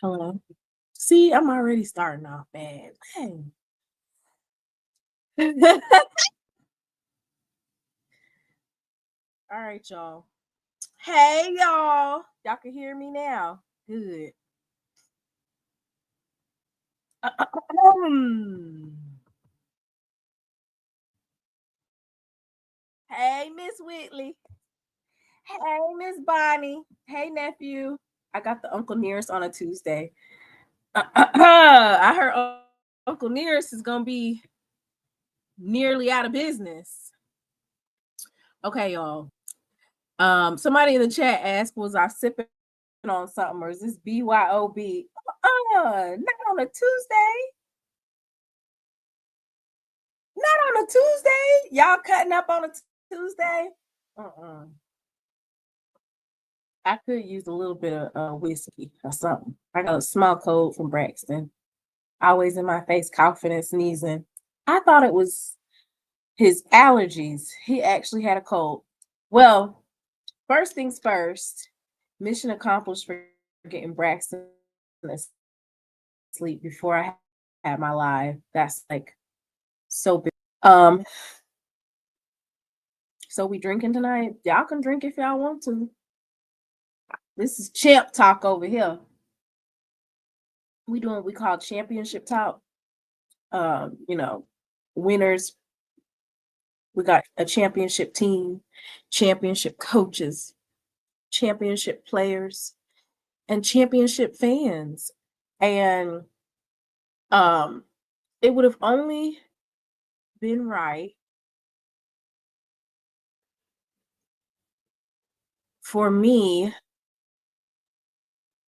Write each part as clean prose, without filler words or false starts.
Hello. See, I'm already starting off bad. Dang. All right, y'all. Hey, y'all. Y'all can hear me now. Good. Hey, Miss Whitley. Hey, Miss Bonnie. Hey, nephew. I got the Uncle Nearest on a Tuesday. I heard Uncle Nearest is going to be nearly out of business. Okay, y'all. Somebody in the chat asked, was I sipping on something or is this BYOB? Not on a Tuesday. Not on a Tuesday. Y'all cutting up on a Tuesday? I could use a little bit of whiskey or something. I got a small cold from Braxton. Always in my face, coughing and sneezing. I thought it was his allergies. He actually had a cold. Well, first things first, mission accomplished for getting Braxton to sleep before I had my live. That's like so big. So we drinking tonight. Y'all can drink if y'all want to. This is champ talk over here. We doing what we call championship talk. Winners. We got a championship team, championship coaches, championship players, and championship fans. And it would have only been right for me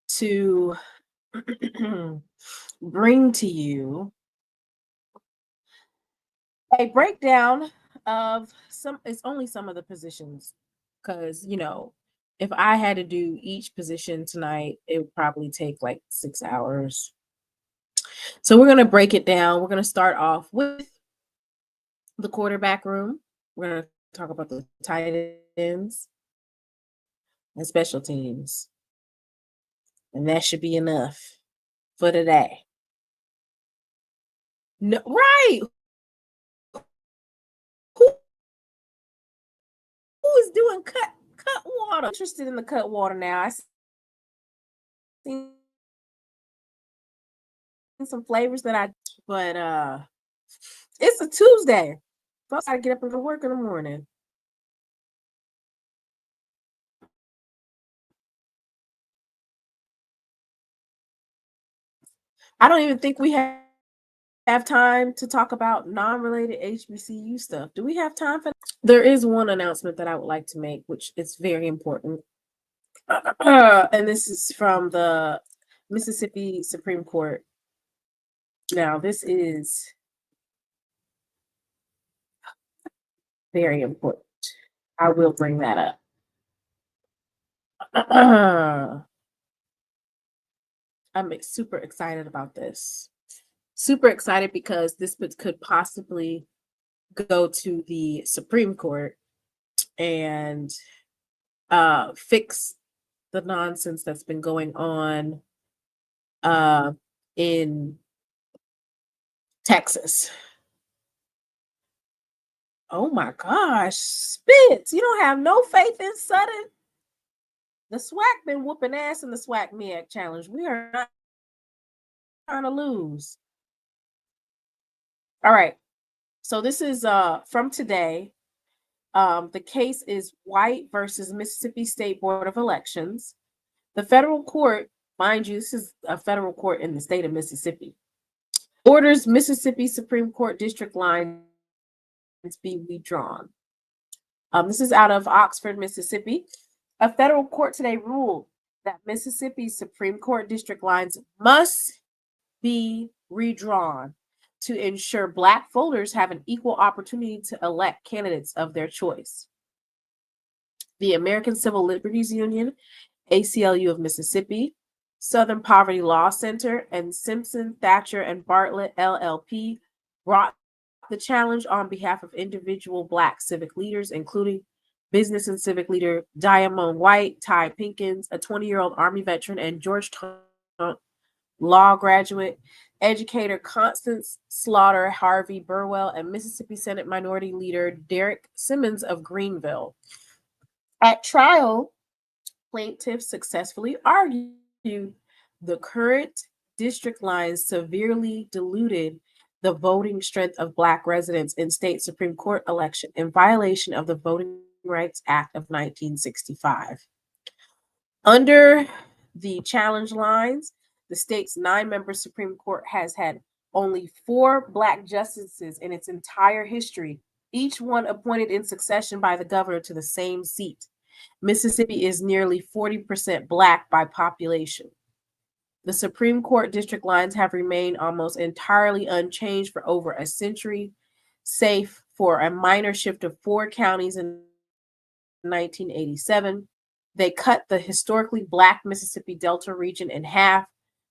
to bring to you a breakdown of it's only some of the positions, because if I had to do each position tonight, it would probably take like 6 hours. So we're going to break it down. We're going to start off with the quarterback room. We're going to talk about the tight ends and special teams. And that should be enough for today. No, right. Who is doing cut water? Interested in the cut water now. I seen some flavors but it's a Tuesday. Folks gotta get up and go to work in the morning. I don't even think we have time to talk about non-related HBCU stuff. Do we have time for that? There is one announcement that I would like to make, which is very important. And this is from the Mississippi Supreme Court. Now, this is very important. I will bring that up. I'm super excited about this. Super excited because this could possibly go to the Supreme Court and fix the nonsense that's been going on in Texas. Oh my gosh, Spitz, you don't have no faith in Sutton? The SWAC been whooping ass in the SWAC MEAC challenge. We are not trying to lose. All right. So this is from today. The case is White versus Mississippi State Board of Elections. The federal court, mind you, this is a federal court in the state of Mississippi, orders Mississippi Supreme Court district lines be redrawn. This is out of Oxford, Mississippi. A federal court today ruled that Mississippi Supreme Court district lines must be redrawn to ensure Black voters have an equal opportunity to elect candidates of their choice. The American Civil Liberties Union, ACLU of Mississippi, Southern Poverty Law Center, and Simpson, Thatcher, and Bartlett LLP brought the challenge on behalf of individual Black civic leaders, including business and civic leader Diamond White, Ty Pinkins, a 20-year-old Army veteran, and Georgetown law graduate, educator Constance Slaughter Harvey Burwell, and Mississippi Senate Minority Leader Derek Simmons of Greenville. At trial, plaintiffs successfully argued the current district lines severely diluted the voting strength of Black residents in state Supreme Court election in violation of the Voting Rights Act of 1965. Under the challenge lines, the state's 9-member Supreme Court has had only 4 Black justices in its entire history, each one appointed in succession by the governor to the same seat. Mississippi is nearly 40% Black by population. The Supreme Court district lines have remained almost entirely unchanged for over a century, save for a minor shift of 4 counties in 1987. They cut the historically Black Mississippi Delta region in half,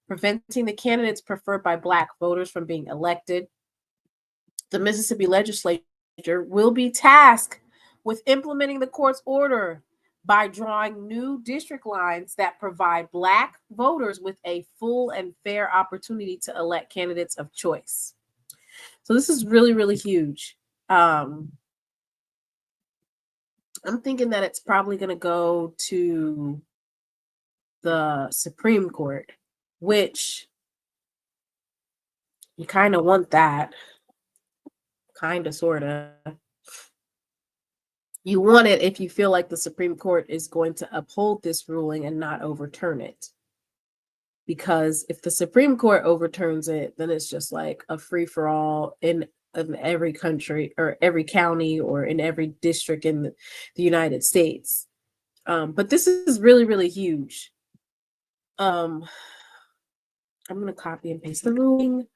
preventing the candidates preferred by Black voters from being elected. The Mississippi legislature will be tasked with implementing the court's order by drawing new district lines that provide Black voters with a full and fair opportunity to elect candidates of choice. So this is really, really huge. I'm thinking that it's probably going to go to the Supreme Court, which you kind of want that. Kind of, sort of. You want it if you feel like the Supreme Court is going to uphold this ruling and not overturn it. Because if the Supreme Court overturns it, then it's just like a free-for-all in every country or every county or in every district in the United States. But this is really, really huge. I'm going to copy and paste the ruling.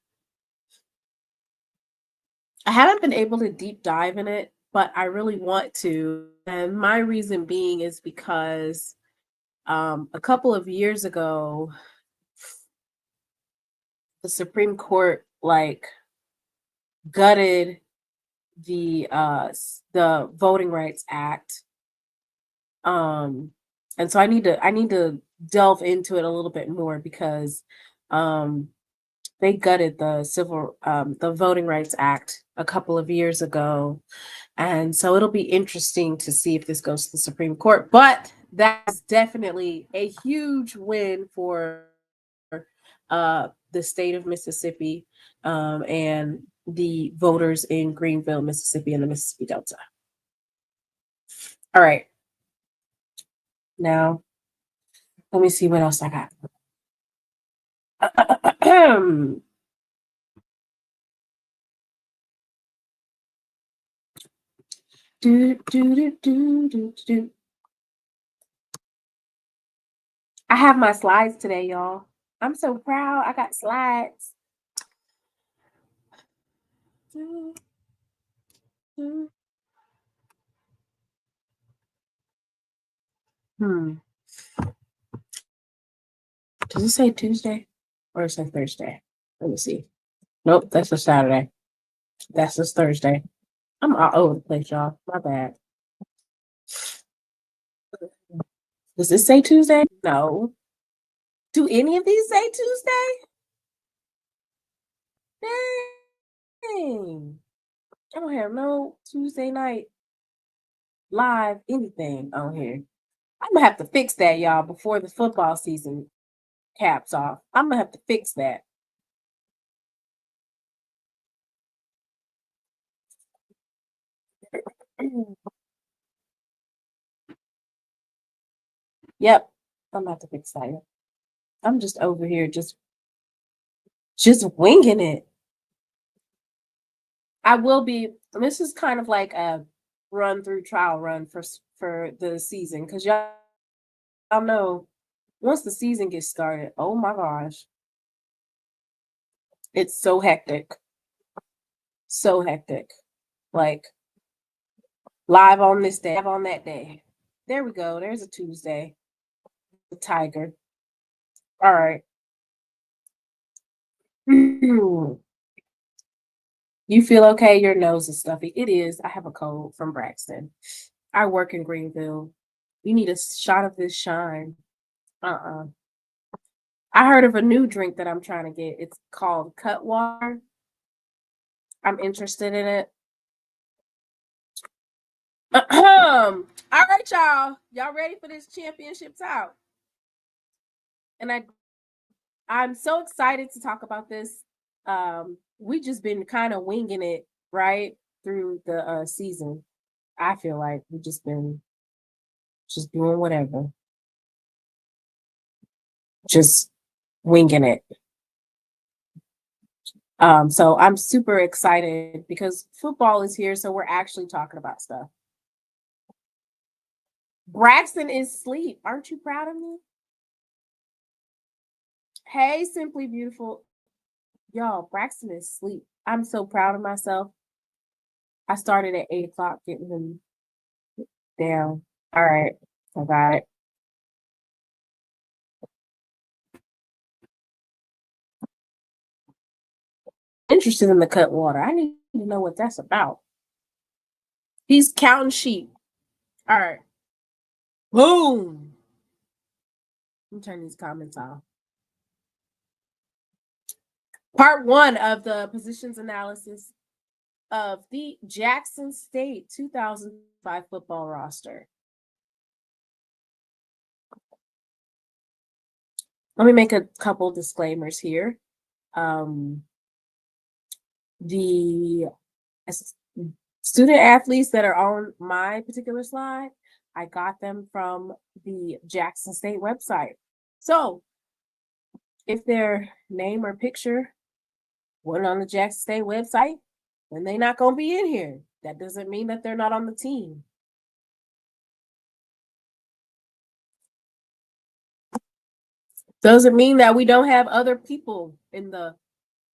I haven't been able to deep dive in it, but I really want to. And my reason being is because a couple of years ago, the Supreme Court gutted the Voting Rights Act. And so I need to delve into it a little bit more because they gutted the Voting Rights Act a couple of years ago. And so it'll be interesting to see if this goes to the Supreme Court. But that's definitely a huge win for the state of Mississippi and the voters in Greenville, Mississippi, and the Mississippi Delta. All right. Now, let me see what else I got. I have my slides today, y'all. I'm so proud. I got slides. Does it say Tuesday or is it Thursday? Let me see. Nope, that's a Saturday. That's just Thursday. I'm all over the place, y'all. My bad. Does this say Tuesday? No. Do any of these say Tuesday? Dang. I don't have no Tuesday night live anything on here. I'm gonna have to fix that, y'all, before the football season caps off. I'm gonna have to fix that. Yep, I'm gonna have to fix that. I'm just over here just winging it. I will be. This is kind of like a trial run for the season because y'all know once the season gets started, oh my gosh, it's so hectic. So hectic. Like live on this day, live on that day. There we go. There's a Tuesday. The tiger. All right. You feel okay? Your nose is stuffy. It is. I have a cold from Braxton. I work in Greenville. You need a shot of this shine. I heard of a new drink that I'm trying to get. It's called Cut Water. I'm interested in it. All right, y'all. Y'all ready for this championship tout? And I'm so excited to talk about this. We just been kind of winging it right through the season. I feel like we just been just doing whatever, just winging it. So I'm super excited because football is here, so we're actually talking about stuff. Braxton is asleep. Aren't you proud of me? Hey, Simply Beautiful. Y'all, Braxton is asleep. I'm so proud of myself. I started at 8 o'clock getting him down. All right, I got it. Interested in the cut water. I need to know what that's about. He's counting sheep. All right. Boom. Let me turn these comments off. Part 1 of the positions analysis of the Jackson State 2005 football roster. Let me make a couple disclaimers here. The student athletes that are on my particular slide, I got them from the Jackson State website. So if their name or picture wasn't on the Jackson State website, then they're not going to be in here. That doesn't mean that they're not on the team. Doesn't mean that we don't have other people in the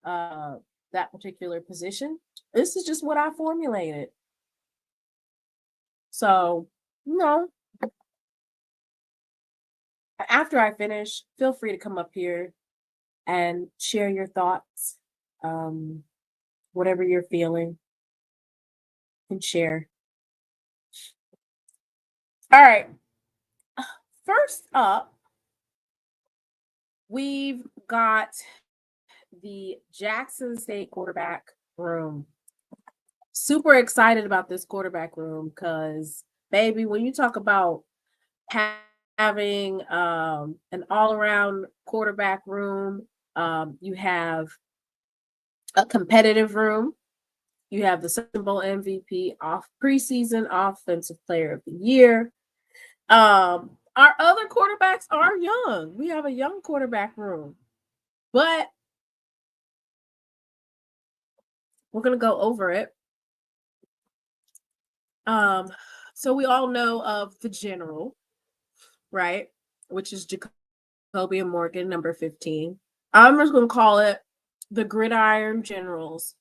that particular position. This is just what I formulated. So, after I finish, feel free to come up here and share your thoughts. Whatever you're feeling, and share. All right. First up, we've got the Jackson State quarterback room. Super excited about this quarterback room because, baby, when you talk about having an all-around quarterback room, you have a competitive room. You have the Super Bowl MVP, off preseason offensive player of the year. Our other quarterbacks are young. We have a young quarterback room, but we're gonna go over it. So we all know of the general, right? Which is Jacoby Morgan, number 15. I'm just gonna call it the Gridiron Generals.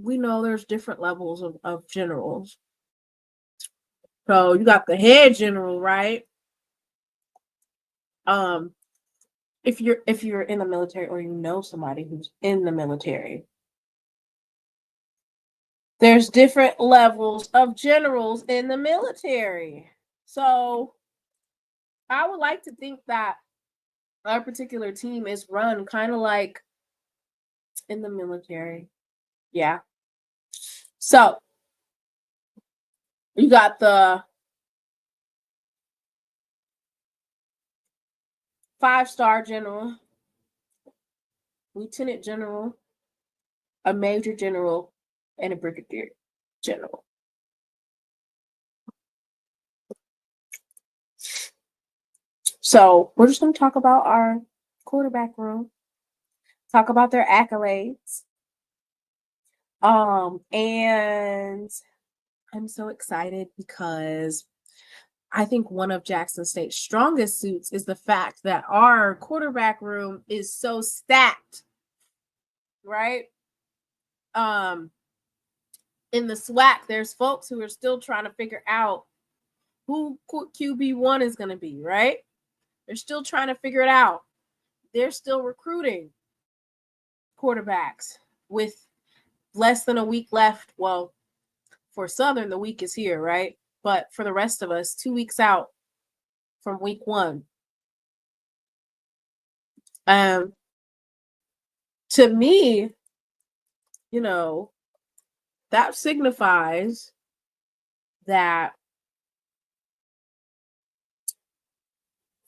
We know there's different levels of generals. So you got the head general, right? If you're in the military or you know somebody who's in the military, there's different levels of generals in the military. So I would like to think that our particular team is run kind of like in the military. Yeah. So you got the 5-star general, lieutenant general, a major general, and a brigadier general. So we're just going to talk about our quarterback room, talk about their accolades. And I'm so excited because I think one of Jackson State's strongest suits is the fact that our quarterback room is so stacked, right? In the SWAC, there's folks who are still trying to figure out who QB1 is going to be, right? They're still trying to figure it out. They're still recruiting quarterbacks with less than a week left. Well, for Southern, the week is here, right? But for the rest of us, 2 weeks out from week 1. To me, that signifies that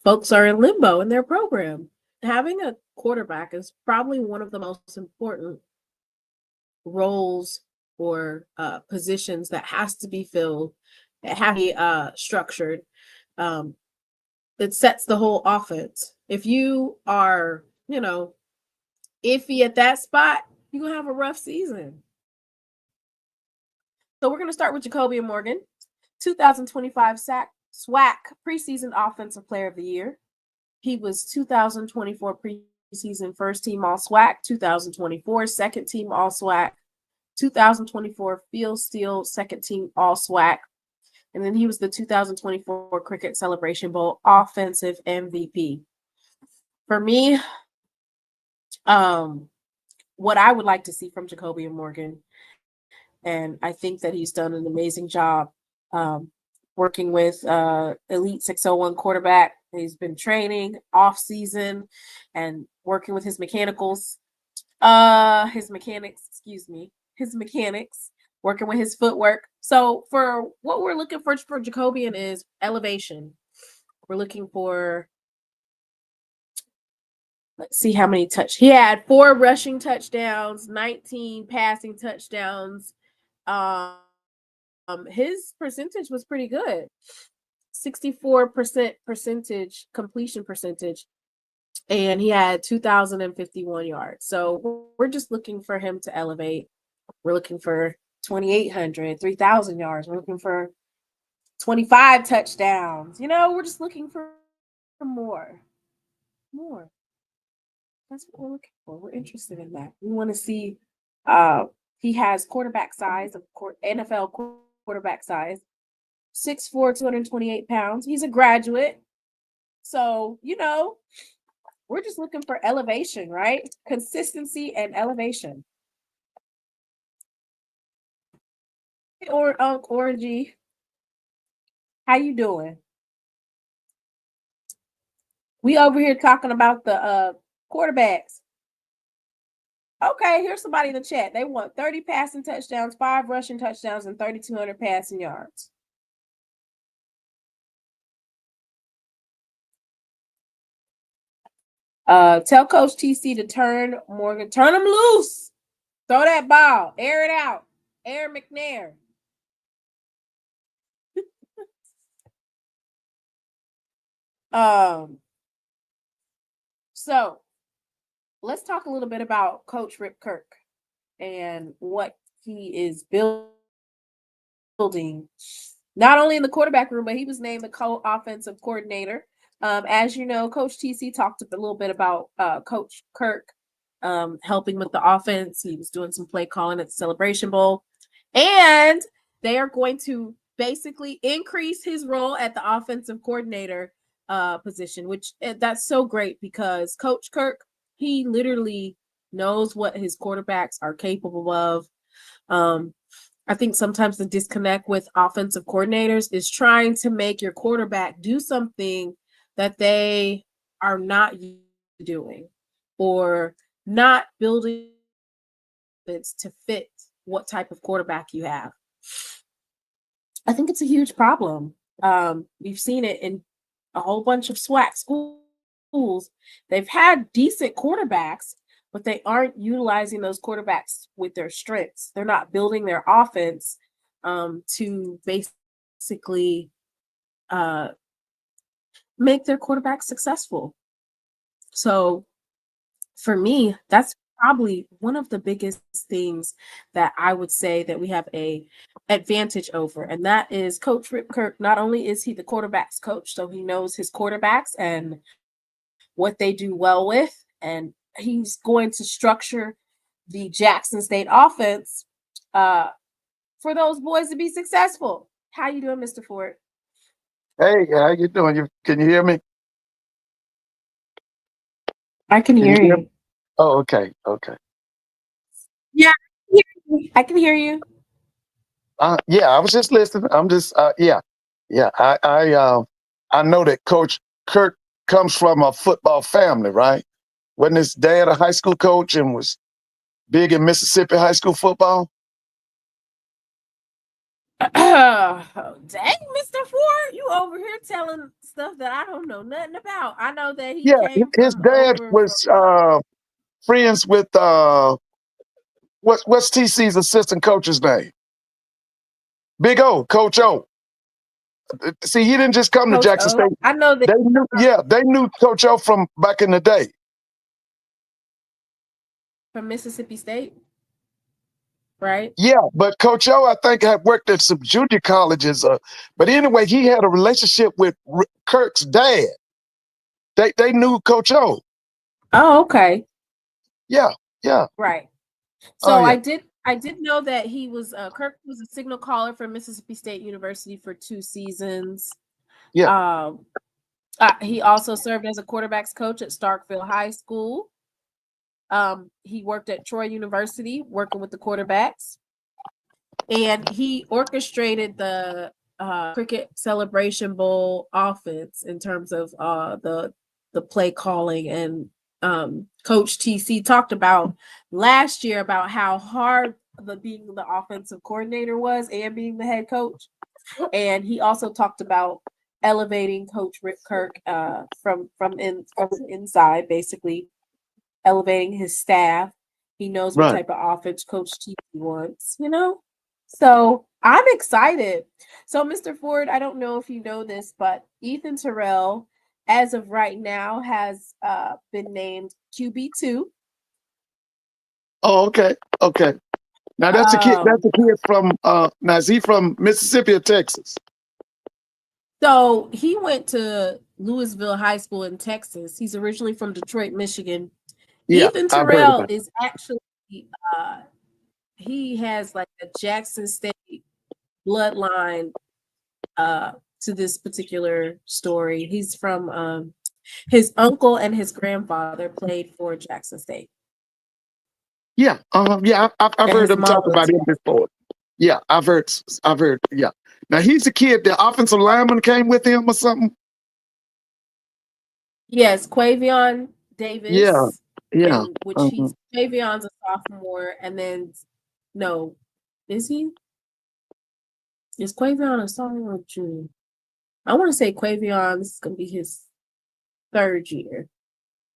folks are in limbo in their program. Having a quarterback is probably one of the most important roles or positions that has to be filled, that has to be structured. It sets the whole offense. If you are, iffy at that spot, you're going to have a rough season. So we're going to start with Jacoby Morgan, 2025 SWAC preseason offensive player of the year. He was 2024 preseason first team all SWAC, 2024 second team all SWAC, 2024 field steal second team all SWAC, and then he was the 2024 Cricket Celebration Bowl offensive MVP. For me, what I would like to see from Jacoby Morgan, and I think that he's done an amazing job working with elite 601 quarterback. He's been training off season and working with his mechanics, working with his footwork. So for what we're looking for Jacobian is elevation. We're looking for, let's see how many he had 4 rushing touchdowns, 19 passing touchdowns. His percentage was pretty good. 64% completion percentage, and he had 2,051 yards. So we're just looking for him to elevate. We're looking for 2,800, 3,000 yards. We're looking for 25 touchdowns. We're just looking for more. That's what we're looking for. We're interested in that. We want to see he has quarterback size, NFL quarterback size, 6'4", 228 pounds. He's a graduate. So, we're just looking for elevation, right? Consistency and elevation. Or Orangey, how you doing? We over here talking about the quarterbacks. Okay, here's somebody in the chat. They want 30 passing touchdowns, 5 rushing touchdowns, and 3,200 passing yards. Tell Coach TC to turn him loose. Throw that ball. Air it out. Air McNair. So let's talk a little bit about Coach Rip Kirk and what he is building. Not only in the quarterback room, but he was named the co-offensive coordinator. As you know, Coach TC talked a little bit about Coach Kirk helping with the offense. He was doing some play calling at the Celebration Bowl. And they are going to basically increase his role at the offensive coordinator position, which that's so great because Coach Kirk, he literally knows what his quarterbacks are capable of. I think sometimes the disconnect with offensive coordinators is trying to make your quarterback do something that they are not doing or not building to fit what type of quarterback you have. I think it's a huge problem. We've seen it in a whole bunch of SWAC schools. They've had decent quarterbacks, but they aren't utilizing those quarterbacks with their strengths. They're not building their offense to basically make their quarterback successful. So for me, that's probably one of the biggest things that I would say that we have a advantage over. And that is Coach Rip Kirk. Not only is he the quarterback's coach, so he knows his quarterbacks and what they do well with, and he's going to structure the Jackson State offense for those boys to be successful. How you doing, Mr. Ford? Hey, how you doing? Can you hear me? I can hear you. Oh, okay. Yeah, I can hear you. Yeah, I was just listening. I'm just yeah. I know that Coach Kirk comes from a football family, right? Wasn't his dad a high school coach and was big in Mississippi high school football? Dang, Mr. Ford, you over here telling stuff that I don't know nothing about. I know that he Yeah, came his from dad over from. was friends with what's TC's assistant coach's name? Big O, Coach O. See, he didn't just come to Coach Jackson O. State. I know that They knew Coach O from back in the day. from Mississippi State, right? Yeah, but Coach O, I think, had worked at some junior colleges. But anyway, he had a relationship with Kirk's dad. They knew Coach O. Oh, okay. Yeah, yeah. Right. Oh So yeah, I did know that he was Kirk was a signal caller for Mississippi State University for 2 seasons. yeah. He also served as a quarterbacks coach at Starkville High School. He worked at Troy University working with the quarterbacks, and he orchestrated the Cricket Celebration Bowl offense in terms of the play calling. And Coach TC talked about last year about how hard being the offensive coordinator was and being the head coach. And he also talked about elevating Coach Rick Kirk from the inside, basically elevating his staff. He knows what Right. type of offense Coach TC wants, you know? So I'm excited. So, Mr. Ford, I don't know if you know this, but Ethan Terrell, as of right now, has been named QB2. Oh, okay, okay. Now that's a kid. That's Um, a kid from. Now is he from Mississippi or Texas? so he went to Louisville High School in Texas. He's originally from Detroit, Michigan. Yeah, Ethan I've heard Terrell about it. is actually he has like a Jackson State bloodline to this particular story. He's from his uncle and his grandfather played for Jackson State. Yeah, yeah. I've And heard his him mom talk went about to him before. Yeah, I've heard. I've heard. Yeah. Now he's a kid. The offensive lineman came with him or something. yes, Quavion Yeah, Davis, yeah. and which he's Quavion's a sophomore, and then no, is he? Is Quavion a sophomore or junior? I want to say Quavion, this is gonna be his 3rd year.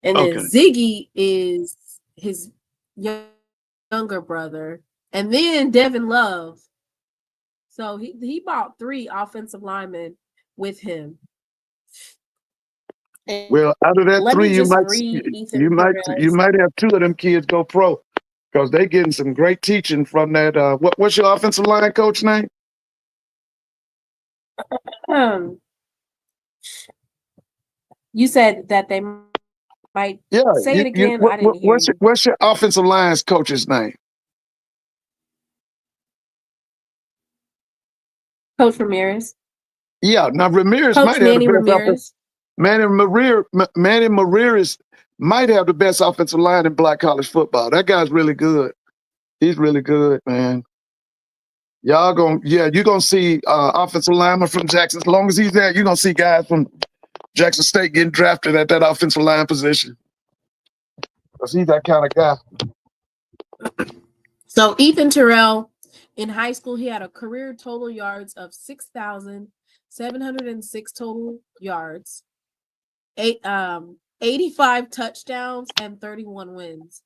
And then Okay. Ziggy is his younger brother. And then Devin Love. So he bought 3 offensive linemen with him. And Well, out of that let me 3, just read Ethan you Terrell's. might have 2 of them kids go pro because they getting some great teaching from that. What's your offensive line coach name? You said that they might Yeah, say it again. I didn't hear you. what's your offensive lines coach's name? Coach Ramirez. Yeah, now Ramirez Coach might have the Manny best offense. Ramirez. Manny Ramirez might have the best offensive line in black college football. That guy's really good. He's really good, man. You're gonna see offensive linemen from Jackson. As long as he's there, you're gonna see guys from Jackson State getting drafted at that offensive line position. Because he's that kind of guy. So Ethan Terrell, in high school, he had a career total yards of 6,706 total yards, 85 touchdowns, and 31 wins.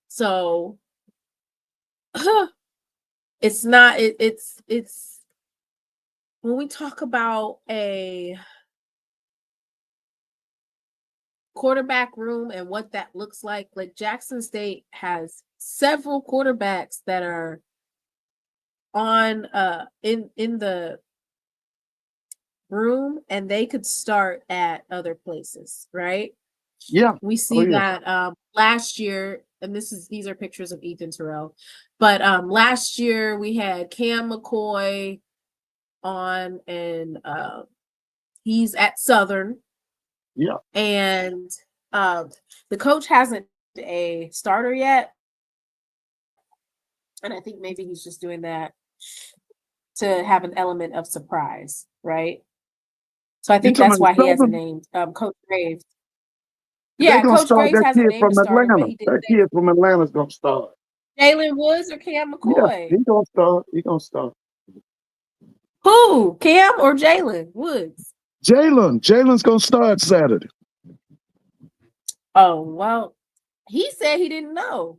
So it's not it's when we talk about a quarterback room and what that looks like Jackson State has several quarterbacks that are on in the room, and they could start at other places, right? Yeah. We Oh see yeah. that last year, and these are pictures of Ethan Terrell, but last year we had Cam McCoy on, and he's at Southern. Yeah. And the coach hasn't a starter yet, and I think maybe he's just doing that to have an element of surprise, right? So I You think talking that's about why he hasn't Southern? named Coach Graves. They Yeah, gonna Coach start Graves that hasn't kid named a from starter, but Atlanta. he did That say kid from Atlanta's gonna start. Jalen Woods or Cam Yeah, McCoy. he gonna start. He gonna start. Who? Cam or Jalen Woods? Jalen's gonna start Saturday. Oh, well, he said he didn't know.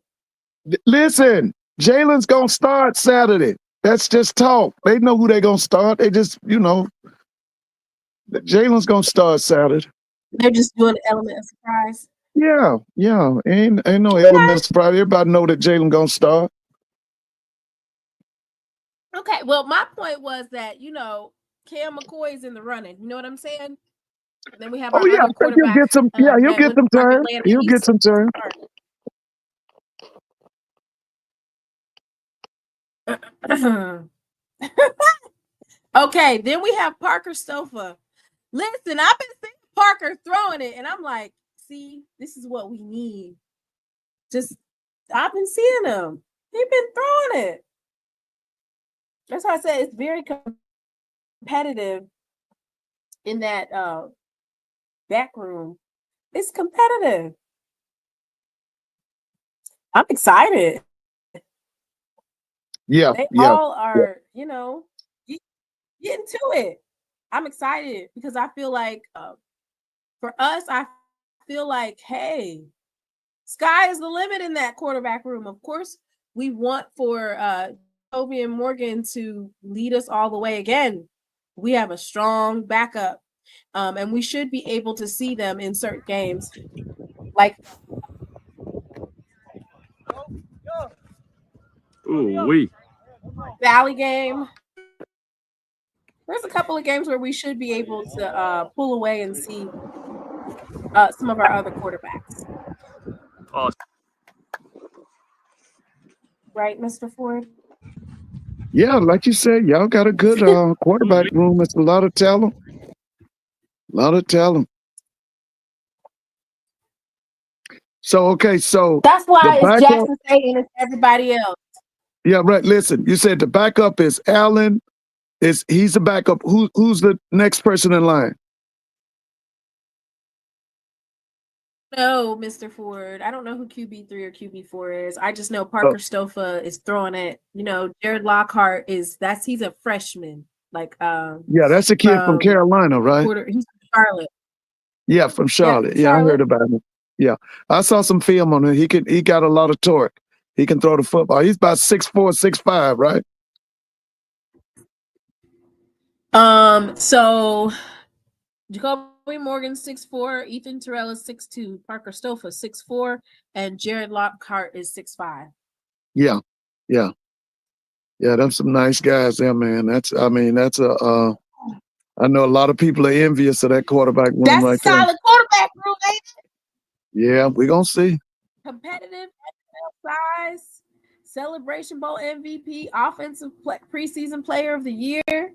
Listen, Jalen's gonna start Saturday. That's just talk. They know who they gonna start. They just, Jalen's gonna start Saturday. They're just doing the element of surprise. Yeah. Ain't no element of surprise. Everybody know that Jalen gonna start. Okay, well, my point was that, Cam McCoy is in the running. You know what I'm saying? And then we have Oh our yeah, I other think he'll quarterback get some. Yeah, he'll that get went some to North time. Atlanta. He'll He's get some time. Okay, then we have Parker Stofa. Listen, I've been seeing Parker throwing it, and I'm like, see, this is what we need. I've been seeing him. He's been throwing it. That's why I said it's very competitive in that back room. It's competitive. I'm excited. Yeah, They yeah. all are, getting to it. I'm excited because I feel like for us, I feel like, hey, sky is the limit in that quarterback room. Of course, we want for Toby and Morgan to lead us all the way again. We have a strong backup, and we should be able to see them in certain games, like Valley game. There's a couple of games where we should be able to pull away and see some of our other quarterbacks. Right, Mr. Ford? Yeah, like you said, y'all got a good quarterback room. It's a lot of talent. A lot of talent. So That's the why it's backup. Jackson State and it's everybody else. Yeah, right. Listen, you said the backup is Allen. He's the backup. Who's the next person in line? No, Mr. Ford. I don't know who QB3 or QB4 is. I just know Parker Stofa is throwing it. Jared Lockhart he's a freshman. Yeah, that's a kid from Carolina, right? He's from Charlotte. Yeah, from Charlotte. Yeah, I heard about him. Yeah, I saw some film on him. He got a lot of torque. He can throw the football. He's about 6'4", 6'5", right? So Jacoby Morgan 6'4", Ethan Terrell is 6'2", Parker Stofa 6'4", and Jared Lockhart is 6'5". Yeah. That's some nice guys there, man. I know a lot of people are envious of that quarterback room That's right a there. solid quarterback room, ain't it? Yeah, we're gonna see. Competitive NFL size, Celebration Bowl MVP, offensive preseason player of the year.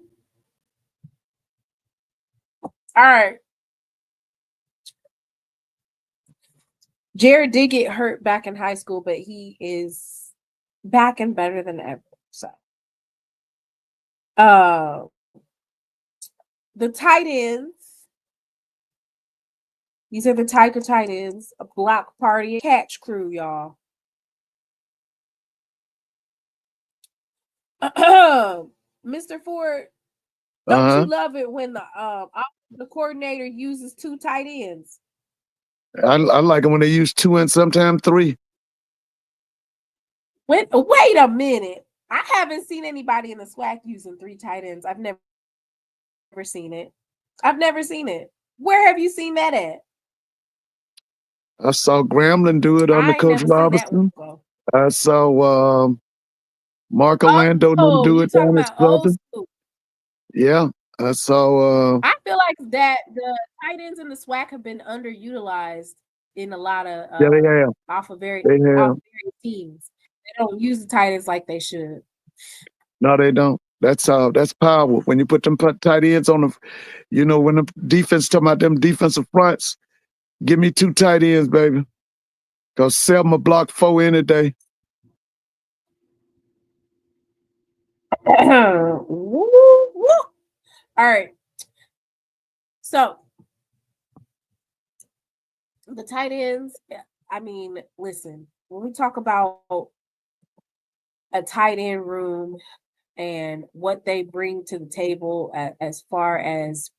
All right. Jared did get hurt back in high school, but he is back and better than ever. So, the tight ends. These are the Tiger tight ends, a block party catch crew, y'all. Mr. Ford, don't you love it when the coordinator uses two tight ends? I like it when they use two and sometimes three. Wait a minute. I haven't seen anybody in the SWAC using three tight ends. I've never seen it. Where have you seen that at? I saw Grambling do it under Coach Robinson. I saw Mark Orlando do it down at Southern. Yeah, I saw. I feel like that the tight ends in the SWAC have been underutilized in a lot of they have. off of various teams. They don't use the tight ends like they should. No, they don't. That's power. When you put them tight ends on the, when the defense talking about them defensive fronts, give me two tight ends, baby. Because Selma blocked 4 in a day. Woo, woo. All right. So the tight ends, I mean, listen, when we talk about a tight end room and what they bring to the table as far as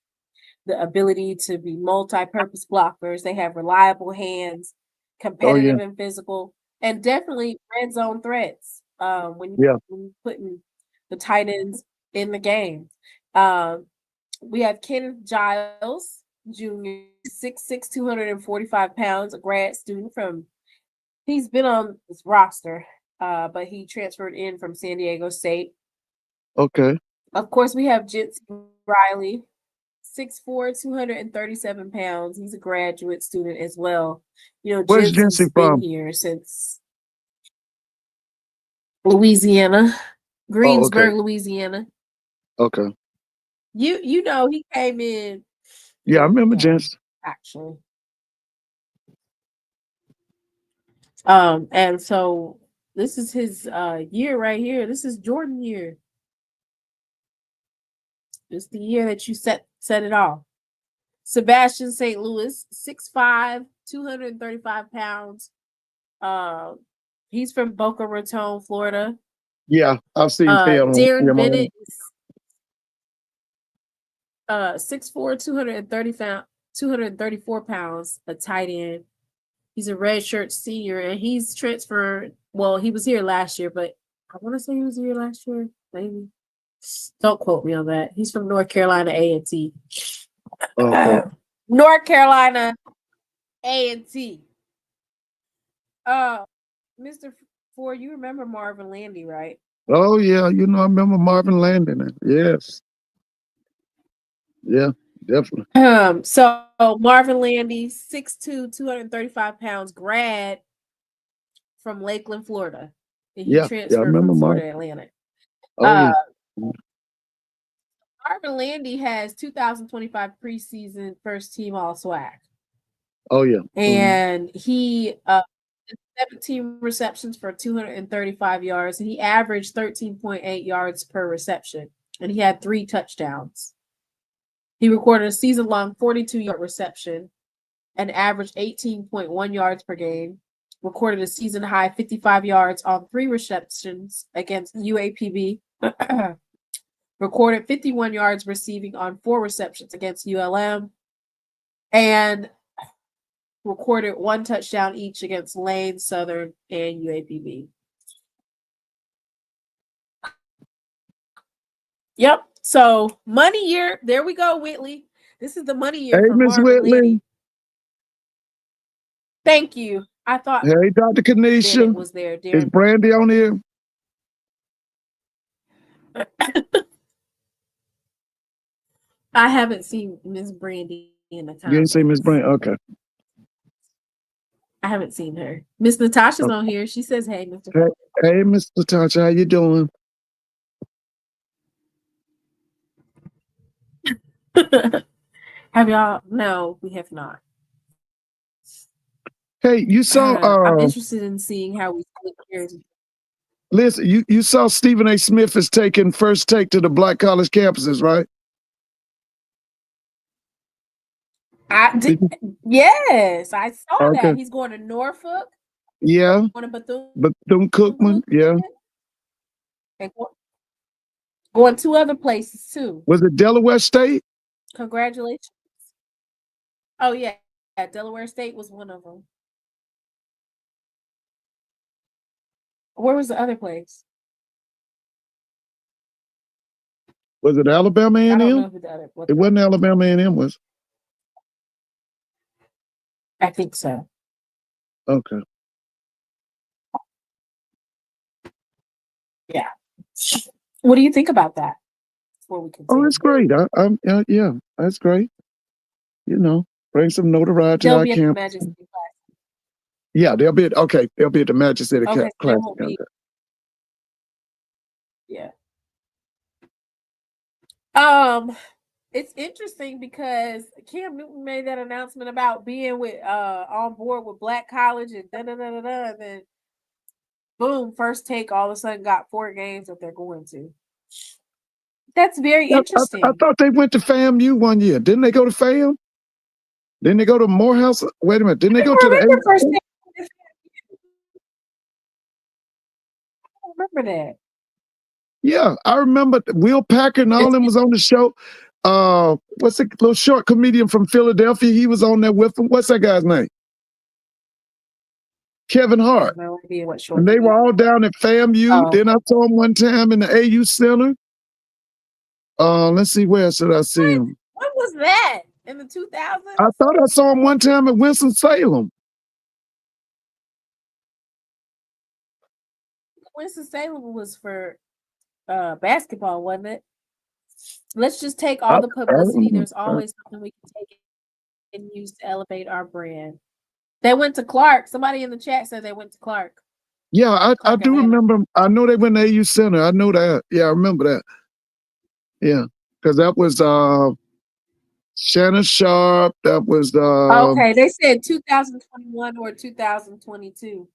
the ability to be multi-purpose blockers, they have reliable hands, Oh yeah, competitive and physical, and definitely red zone threats. yeah. When you putting the tight ends in the game. Um, we have Kenneth Giles Jr., 6'6", 245 pounds, a grad student from, he's been on this roster, but he transferred in from San Diego State. Okay. Of course, we have Jitsi Riley, 6'4", 237 pounds. He's a graduate student as well. You know, Where's Jency Jensen's been from? here since Louisiana, Oh, okay. Greensburg, Louisiana. Okay. You know he came in. Yeah, I remember Yeah, Jency. actually. And so this is his year right here. This is Jordan year. It's the year that you set it off. Sebastian St. Louis, 6'5", 235 pounds. He's from Boca Raton, Florida. Yeah, I've seen film. Darren Yeah, Bennett is 6'4", 234 pounds, a tight end. He's a redshirt senior, and he's transferred. Well, he was here last year, but I want to say he was here last year. Maybe. Don't quote me on that. He's from North Carolina A&T. okay. North Carolina A&T. Mr. Ford, you remember Marvin Landy, right? Oh yeah, I remember Marvin Landon. Yes. Yeah, definitely. So Marvin Landy, 6'2", 235 pounds, grad from Lakeland, Florida. And he Yeah, I transferred remember from Marvin. Florida Atlantic. Oh yeah. Marvin Landy has 2025 preseason first team all SWAC. Oh yeah. And he 17 receptions for 235 yards, and he averaged 13.8 yards per reception, and he had 3 touchdowns. He recorded a season-long 42-yard reception and averaged 18.1 yards per game, recorded a season-high 55 yards on 3 receptions against UAPB, recorded 51 yards receiving on 4 receptions against ULM, and recorded 1 touchdown each against Lane, Southern, and UAPB. Yep. So money year. There we go, Whitley. This is the money year Hey, for Miss Marvin Whitley. Landy. Thank you. I thought Hey, Dr. Bennett Kanisha. was there. Is Darren. Brandy on here? I haven't seen Miss Brandy in the You ain't seen Miss comments. Brandy? Okay. I haven't seen her. Miss Natasha's Okay. on here. She says, "Hey, Mr. Hey, Miss Latasha, how you doing? Have y'all? No, we have not. Hey, you saw I'm interested in seeing how we split hairs. listen, you saw Stephen A. Smith is taking first take to the black college campuses, right? I did. Yes, I saw Okay. that. He's going to Norfolk, Yeah. going to Bethune-Cookman, yeah. and going 2 other places too. Was it Delaware State? Congratulations. Oh yeah, Delaware State was one of them. Where was the other place? Was it Alabama I don't A&M? know who the other. It wasn't Alabama A&M, was it? I think so. Okay. Yeah. What do you think about that? Before we Oh, continue, that's great. Yeah, that's great. Bring some notoriety to they'll our be at the campus. Magic City Classic. Yeah, they'll be at the Magic City Okay, so there Classic. won't be. Yeah. It's interesting because Cam Newton made that announcement about being with on board with Black College and and then boom, first take all of a sudden got 4 games that they're going to. That's very interesting. I thought they went to FAMU one year. Didn't they go to FAM? Didn't they go to Morehouse? Wait a minute. Didn't they go to the remember first A? I don't remember that. Yeah, I remember Will Packer and all them was on the show. What's the little short comedian from Philadelphia? He was on there with them. What's that guy's name? Kevin I Hart. have no idea what short. And they were all down at FAMU. Oh. Then I saw him one time in the AU Center. Let's see, where should I see him? What was that? In the 2000s? I thought I saw him one time at Winston-Salem. Winston-Salem was for basketball, wasn't it? Let's just take all the publicity. There's always something we can take and use to elevate our brand. They went to Clark. Somebody in the chat said they went to Clark. Yeah, I do remember. I know they went to AU Center. I know that. Yeah, I remember that. Yeah, because that was Shannon Sharp. That was okay, they said 2021 or 2022.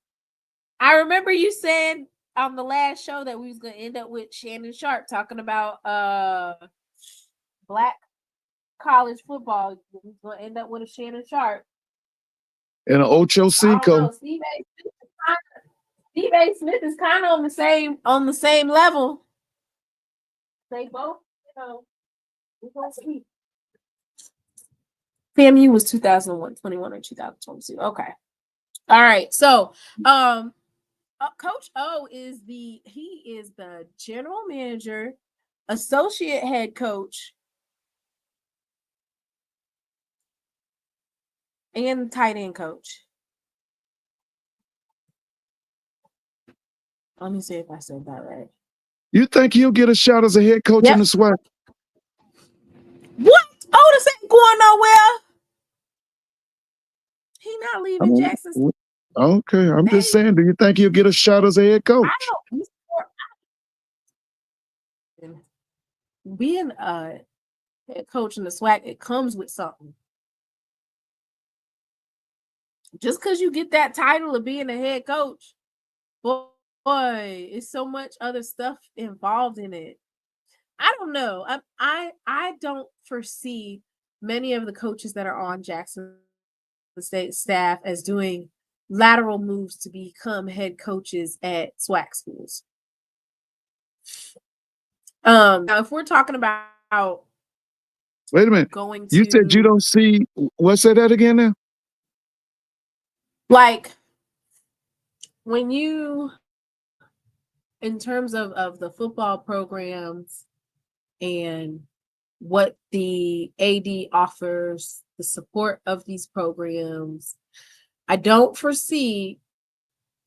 I remember you saying on the last show that we was gonna end up with Shannon Sharp talking about black college football. We was gonna end up with a Shannon Sharp and an Ocho Cinco. Steve A. Smith is kind of on the same level. They both, we're gonna see. FAMU was 2021 or 2022. Okay. All right. So Coach O is the general manager, associate head coach, and tight end coach. Let me see if I said that right. You think he'll get a shot as a head coach in the SWAC? What? Otis ain't going nowhere. He not leaving Jackson. Okay, I'm just saying. Do you think he'll get a shot as a head coach? Being a head coach in the SWAC, it comes with something. Just because you get that title of being a head coach, boy, it's so much other stuff involved in it. I don't know. I don't foresee many of the coaches that are on Jackson State staff as doing lateral moves to become head coaches at SWAC schools. Now, if we're talking about wait a minute, you said you don't see. What's that again now? Like when you, in terms of the football programs and what the AD offers, the support of these programs, I don't foresee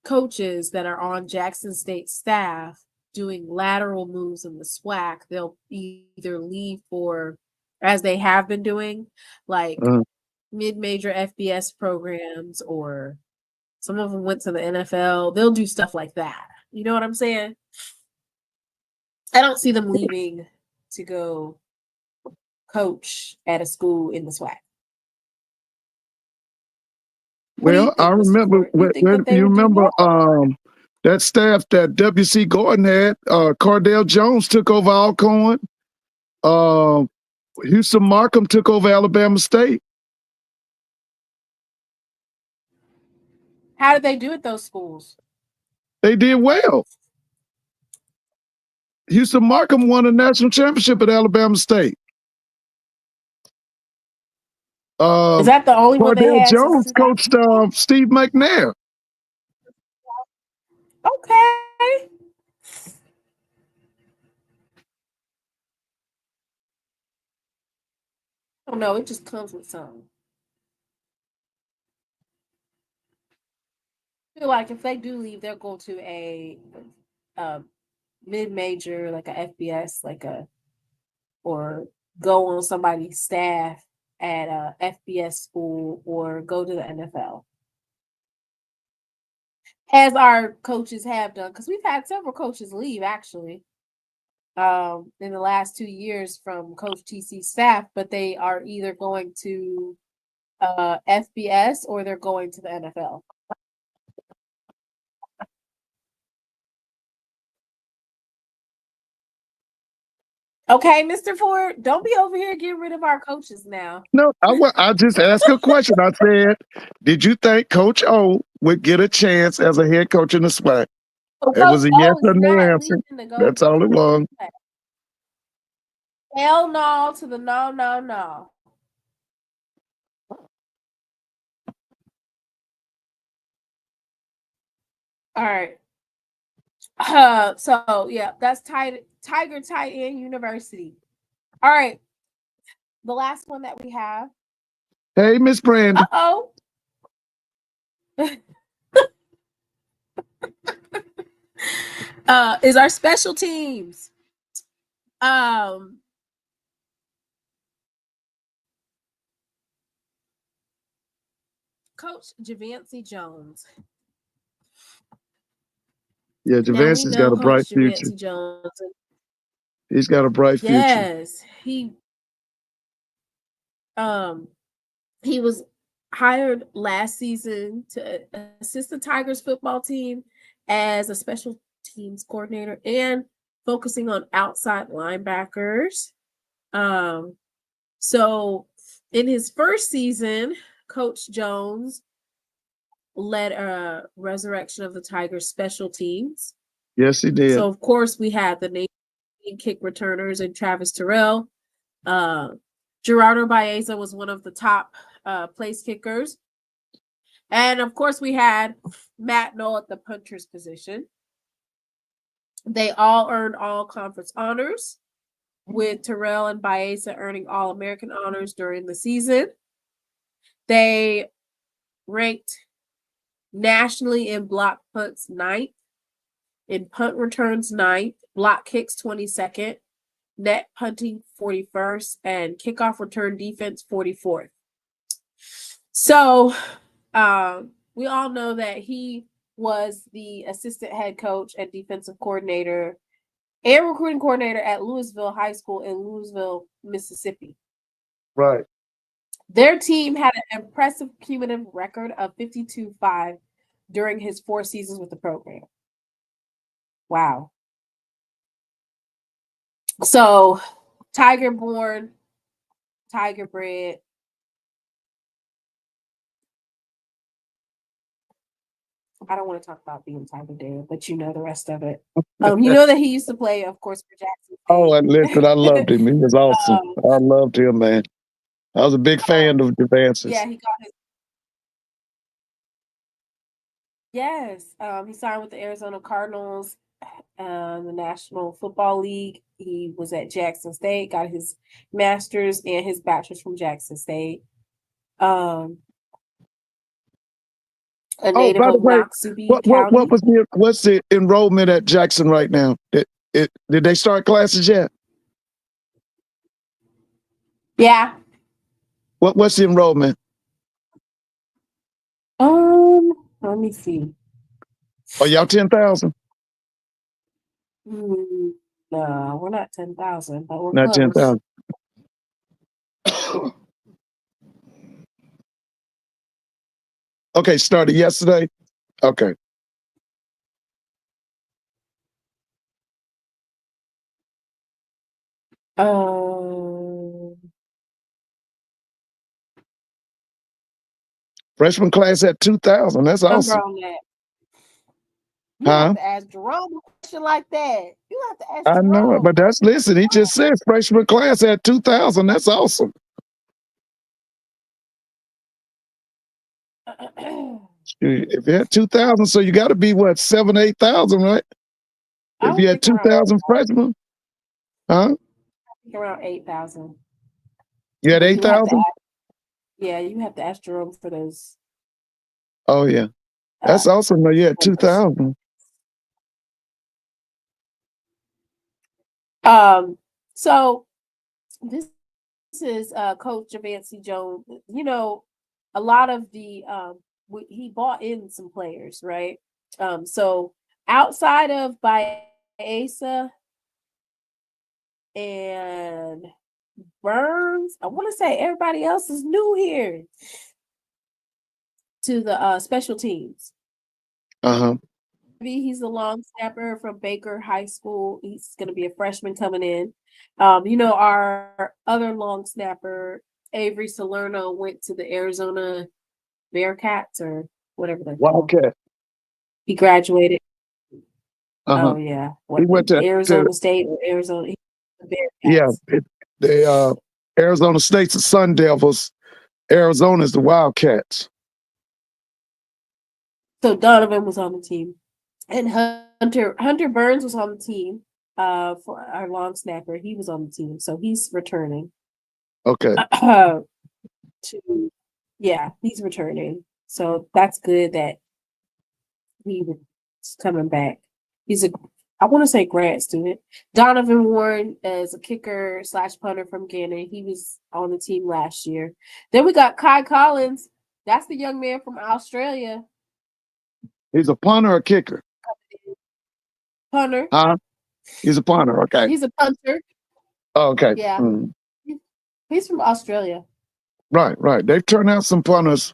coaches that are on Jackson State staff doing lateral moves in the SWAC. They'll either leave for, as they have been doing, like mid-major FBS programs, or some of them went to the NFL. They'll do stuff like that. You know what I'm saying? I don't see them leaving to go coach at a school in the SWAC. Well, I remember. You remember that staff that W.C. Gordon had? Cardell Jones took over Alcorn. Houston Markham took over Alabama State. How did they do at those schools? They did well. Houston Markham won a national championship at Alabama State. Is that the only one they had? Jones coached Steve McNair. Okay. I don't know. It just comes with something. I feel like if they do leave, they'll go to a mid-major, like a FBS, or go on somebody's staff at a FBS school, or go to the NFL. As our coaches have done, because we've had several coaches leave actually in the last 2 years from Coach TC's staff, but they are either going to FBS or they're going to the NFL. Okay, Mr. Ford, don't be over here getting rid of our coaches now. No, I just asked a question. I said, did you think Coach O would get a chance as a head coach in the SWAC? So It was Coach a yes O is or no not answer. leaving to go. That's all it was. Hell no to the no, no, no. All right. So yeah, that's Tiger Tight End University. All right. The last one that we have. Hey, Miss Brandy. Uh-oh. Is our special teams. Coach Javancy Jones. Yeah, Javanci's got a bright future. Javancy Jones. He's got a bright future. Yes, he was hired last season to assist the Tigers football team as a special teams coordinator and focusing on outside linebackers. So in his first season, Coach Jones led a resurrection of the Tigers special teams. Yes, he did. So of course we had the name kick returners and Travis Terrell. Gerardo Baeza was one of the top place kickers. And of course, we had Matt Knoll at the punter's position. They all earned all conference honors, with Terrell and Baeza earning all American honors during the season. They ranked nationally in block punts 9th, in punt returns 9th, block kicks 22nd, net punting 41st, and kickoff return defense 44th. So we all know that he was the assistant head coach and defensive coordinator and recruiting coordinator at Louisville High School in Louisville, Mississippi. Right. Their team had an impressive cumulative record of 52-5 during his 4 seasons with the program. Wow. So, Tiger born, Tiger bred. I don't want to talk about being Tiger dead, but you know the rest of it. You know that he used to play, of course, for Jackson State. Oh, and listen, I loved him. He was awesome. I loved him, man. I was a big fan of Javance's. Yeah, he got his. Yes, he signed with the Arizona Cardinals, the National Football League. He was at Jackson State, got his master's and his bachelor's from Jackson State. A native by the of way, Noxubee County. What's the enrollment at Jackson right now? Did they start classes yet? Yeah. What's the enrollment? Let me see. Are y'all 10,000? No, we're not 10,000, but we're not close. 10,000. Okay, started yesterday. Okay. Freshman class at 2,000. That's awesome. You have to ask Jerome a question like that. You have to ask Jerome. I know it, but listen, he just said freshman class at 2,000. That's awesome. If you had 2,000, so you got to be what, 7,000, 8,000, right? If you had 2,000 freshmen, huh? I think around 8,000. You had 8,000? Yeah, you have to ask Jerome for those. Oh yeah, that's awesome. No, you had 2,000. So this is Coach Javancy Jones. You know, a lot of the he bought in some players, right? So outside of Baeza and Burns, I want to say everybody else is new here to the special teams. He's a long snapper from Baker High School. He's going to be a freshman coming in. Our other long snapper, Avery Salerno, went to the Arizona Bearcats or whatever they're called. Wildcat. He graduated. Uh-huh. Oh yeah, He went to Arizona State or Arizona the yeah, Bearcats. they Arizona State's the Sun Devils. Arizona's the Wildcats. So Donovan was on the team, and Hunter Burns was on the team. For our long snapper, he was on the team, so he's returning. Okay. He's returning. So that's good that he's coming back. I want to say grad student. Donovan Warren is a kicker / punter from Ghana. He was on the team last year. Then we got Kai Collins. That's the young man from Australia. He's a punter or kicker? Punter. Huh? He's a punter. Okay. He's a punter. Oh, okay. Yeah. He's from Australia. Right. They've turned out some punters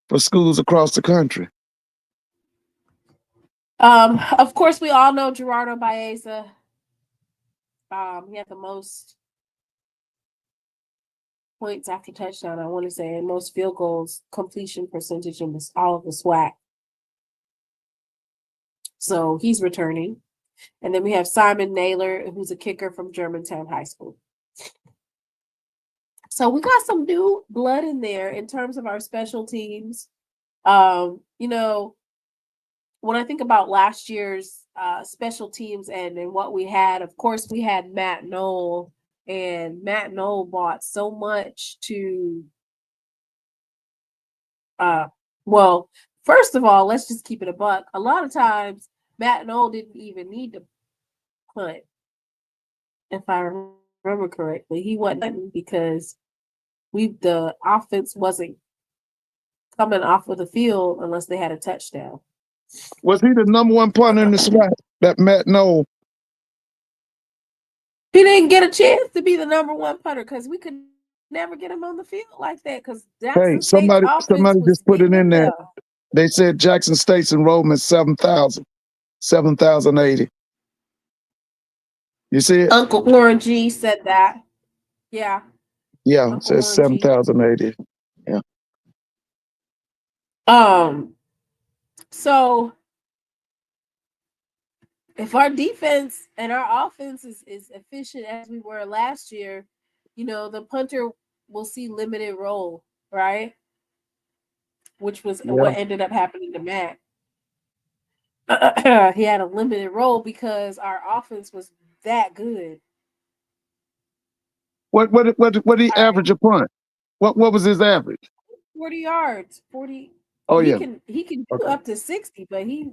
for schools across the country. Of course, we all know Gerardo Baeza. He had the most points after touchdown, I want to say, and most field goals completion percentage in all of the SWAC. So he's returning. And then we have Simon Naylor, who's a kicker from Germantown High School. So we got some new blood in there in terms of our special teams. When I think about last year's special teams and what we had, of course, we had Matt Knoll, and Matt Knoll brought so much to. First of all, let's just keep it a buck. A lot of times, Matt Knoll didn't even need to punt. If I remember correctly, he wasn't because the offense wasn't coming off of the field unless they had a touchdown. Was he the number one punter in the SWAC? That Matt Knoll? He didn't get a chance to be the number one punter because we could never get him on the field like that. Because Hey, somebody just put it in there. They said Jackson State's enrollment 7,080. You see it? Uncle Warren G said that. Yeah. Yeah, it says 7,080. Yeah. So if our defense and our offense is efficient as we were last year, the punter will see limited role, right? Which was what ended up happening to Matt. He had a limited role because our offense was that good. What did he average a punt? What was his average? 40 yards. 40. Oh, he can do up to 60, but he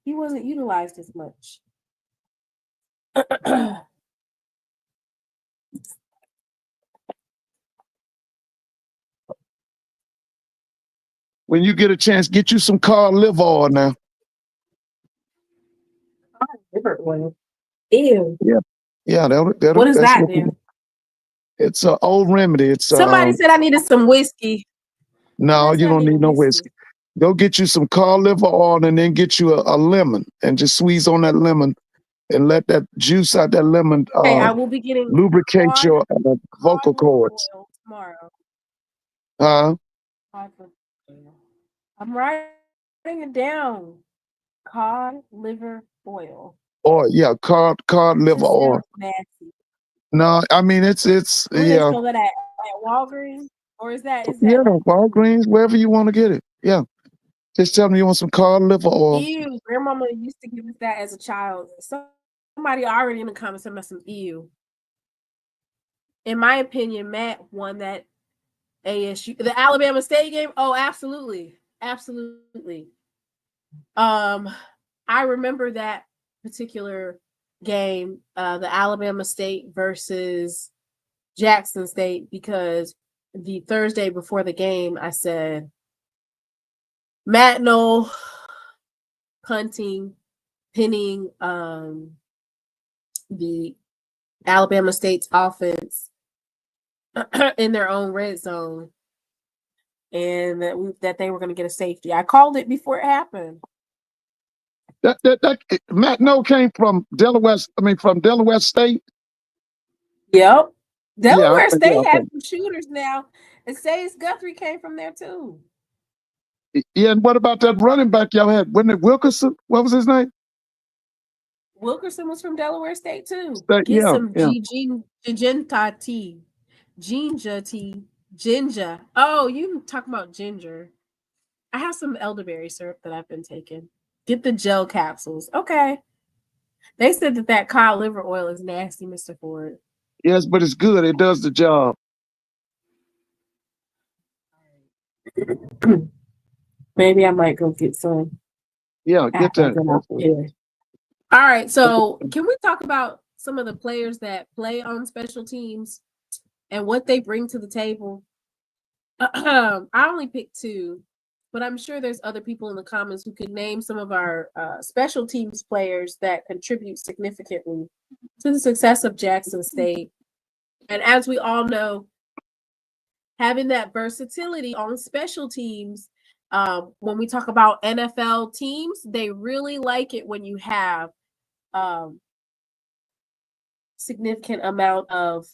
wasn't utilized as much. When you get a chance, get you some cod liver oil now. Liver oil. Ew. Yeah. What is that, man? It's an old remedy. It's somebody said I needed some whiskey. No, you don't need no whiskey. Go get you some cod liver oil and then get you a lemon and just squeeze on that lemon and let that juice out that lemon I will be getting lubricate your vocal cords tomorrow. I'm writing it down. Cod liver oil. Oh yeah, cod liver oil. Nasty. No, I mean it's Where they sell that at Walgreens, or is that Walgreens, wherever you want to get it. Yeah, just tell me you want some cod liver oil. Ew, grandmama used to give us that as a child. Somebody already in the comments said some ew. In my opinion, Matt won that ASU, the Alabama State game. Oh, absolutely. I remember that particular game, the Alabama State versus Jackson State, because the Thursday before the game, I said, Matt Knoll punting, pinning the Alabama State's offense in their own red zone, and that they were going to get a safety. I called it before it happened. Matt No came from Delaware. I mean, from Delaware State. Yep. Yeah, Delaware yeah, State has okay. some shooters now. And Sayes Guthrie came from there too. Yeah, and what about that running back y'all had? Wasn't it Wilkerson? What was his name? Wilkerson was from Delaware State too. State, Get yeah, some yeah. Gingenta tea. Ginger tea. Ginger. Oh, you talking about ginger. I have some elderberry syrup that I've been taking. Get the gel capsules. Okay. They said that cod liver oil is nasty, Mr. Ford. Yes, but it's good. It does the job. Maybe I might go get some Yeah, get after I that. get off here. All right. So can we talk about some of the players that play on special teams and what they bring to the table? I only picked two, but I'm sure there's other people in the comments who could name some of our special teams players that contribute significantly to the success of Jackson State. And as we all know, having that versatility on special teams, when we talk about NFL teams, they really like it when you have significant amount of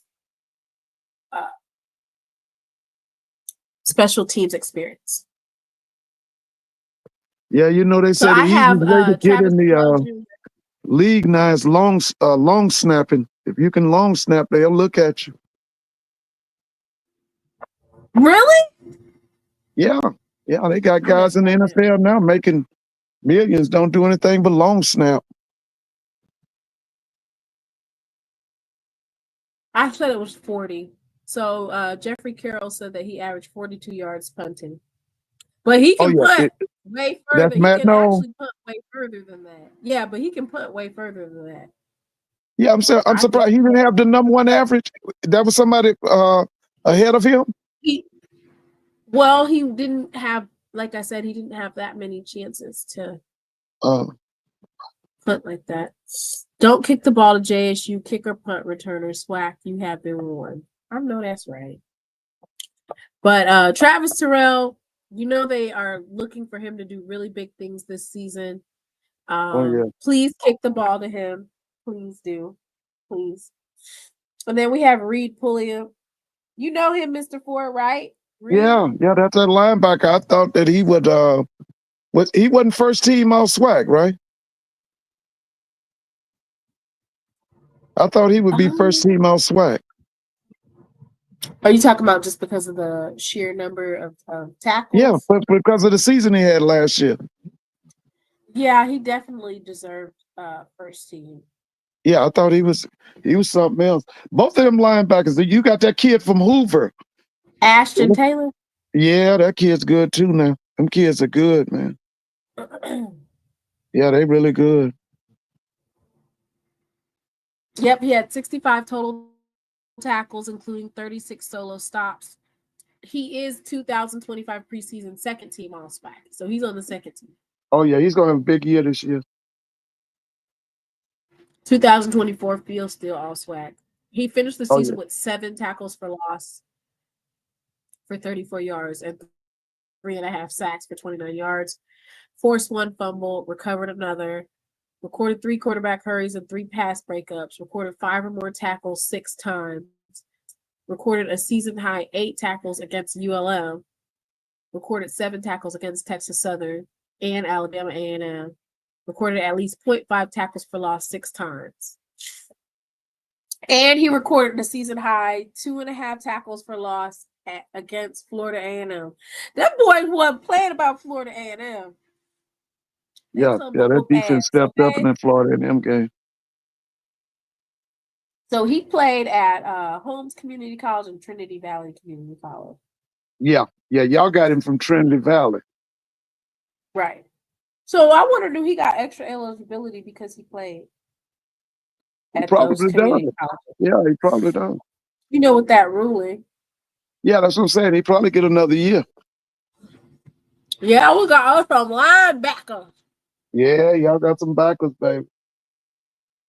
special teams experience. Yeah, you know they So say the I easiest have way to get Travis in Terrell the Jr. league now is long snapping. If you can long snap, they'll look at you. Really? Yeah, yeah, they got I never guys in the heard that. NFL now making millions. Don't do anything but long snap. I said it was 40. So Jeffrey Carroll said that he averaged 42 yards punting. But he Oh can yeah, punt way that's further. He Matt. can No, actually punt way further than that. Yeah, but he can punt way further than that. yeah, I'm I think surprised he didn't have the number one average. That was somebody ahead of him. he he didn't have, like I said, he didn't have that many chances to Uh, punt like that. Don't kick the ball to JSU, kick or punt returner, SWAC, you have been warned. I know that's right. But Travis Terrell, you know they are looking for him to do really big things this season. oh yeah, Please kick the ball to him. Please do. Please. And then we have Reed Pulliam. You know him, Mr. Ford, right? Reed? yeah. That's that linebacker. I thought that he would. He wasn't first team all SWAC, right? I thought he would be first team all SWAC. Are you talking about just because of the sheer number of Yeah, tackles? but because of the season he had last year. Yeah, he definitely deserved first team. Yeah, I thought he was something else. Both of them linebackers. You got that kid from Hoover. Ashton Taylor? Yeah, that kid's good too now. Them kids are good, man. Yeah, they really good. Yep, he had 65 total tackles, including 36 solo stops. He is 2025 preseason second team all SWAC. So he's on the second team. Oh yeah, he's gonna have a big year this year. 2024 field still all SWAC. He finished the Oh season yeah. with 7 tackles for loss for 34 yards and 3.5 sacks for 29 yards. Forced 1 fumble, recovered another, recorded 3 quarterback hurries and 3 pass breakups, recorded 5 or more tackles 6 times, recorded a season high 8 tackles against ULM, recorded 7 tackles against Texas Southern and Alabama A&M, recorded at least 0.5 tackles for loss 6 times. And he recorded a season high 2.5 tackles for loss against Florida A&M. That boy wasn't playing about Florida A&M. Yeah, that defense stepped up in that Florida A&M game. So he played at Holmes Community College and Trinity Valley Community College. Yeah, y'all got him from Trinity Valley. Right. So I wonder, do he got extra eligibility because he played at those community colleges? Yeah, he probably does. You know, with that ruling. Yeah, that's what I'm saying. He probably get another year. Yeah, we got us some linebackers. Yeah, y'all got some backers, baby.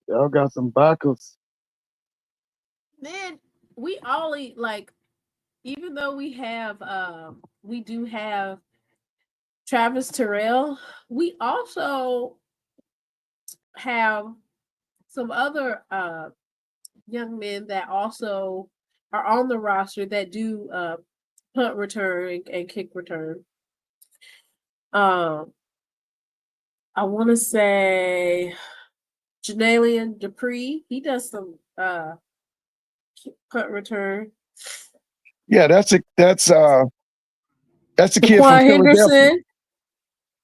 Y'all got some backers. Man, we all like, even though we do have Travis Terrell, we also have some other young men that also are on the roster that do punt return and kick return. I want to say Janalian Dupree. He does some punt return. Yeah, that's a kid from Daquan Philadelphia. Henderson.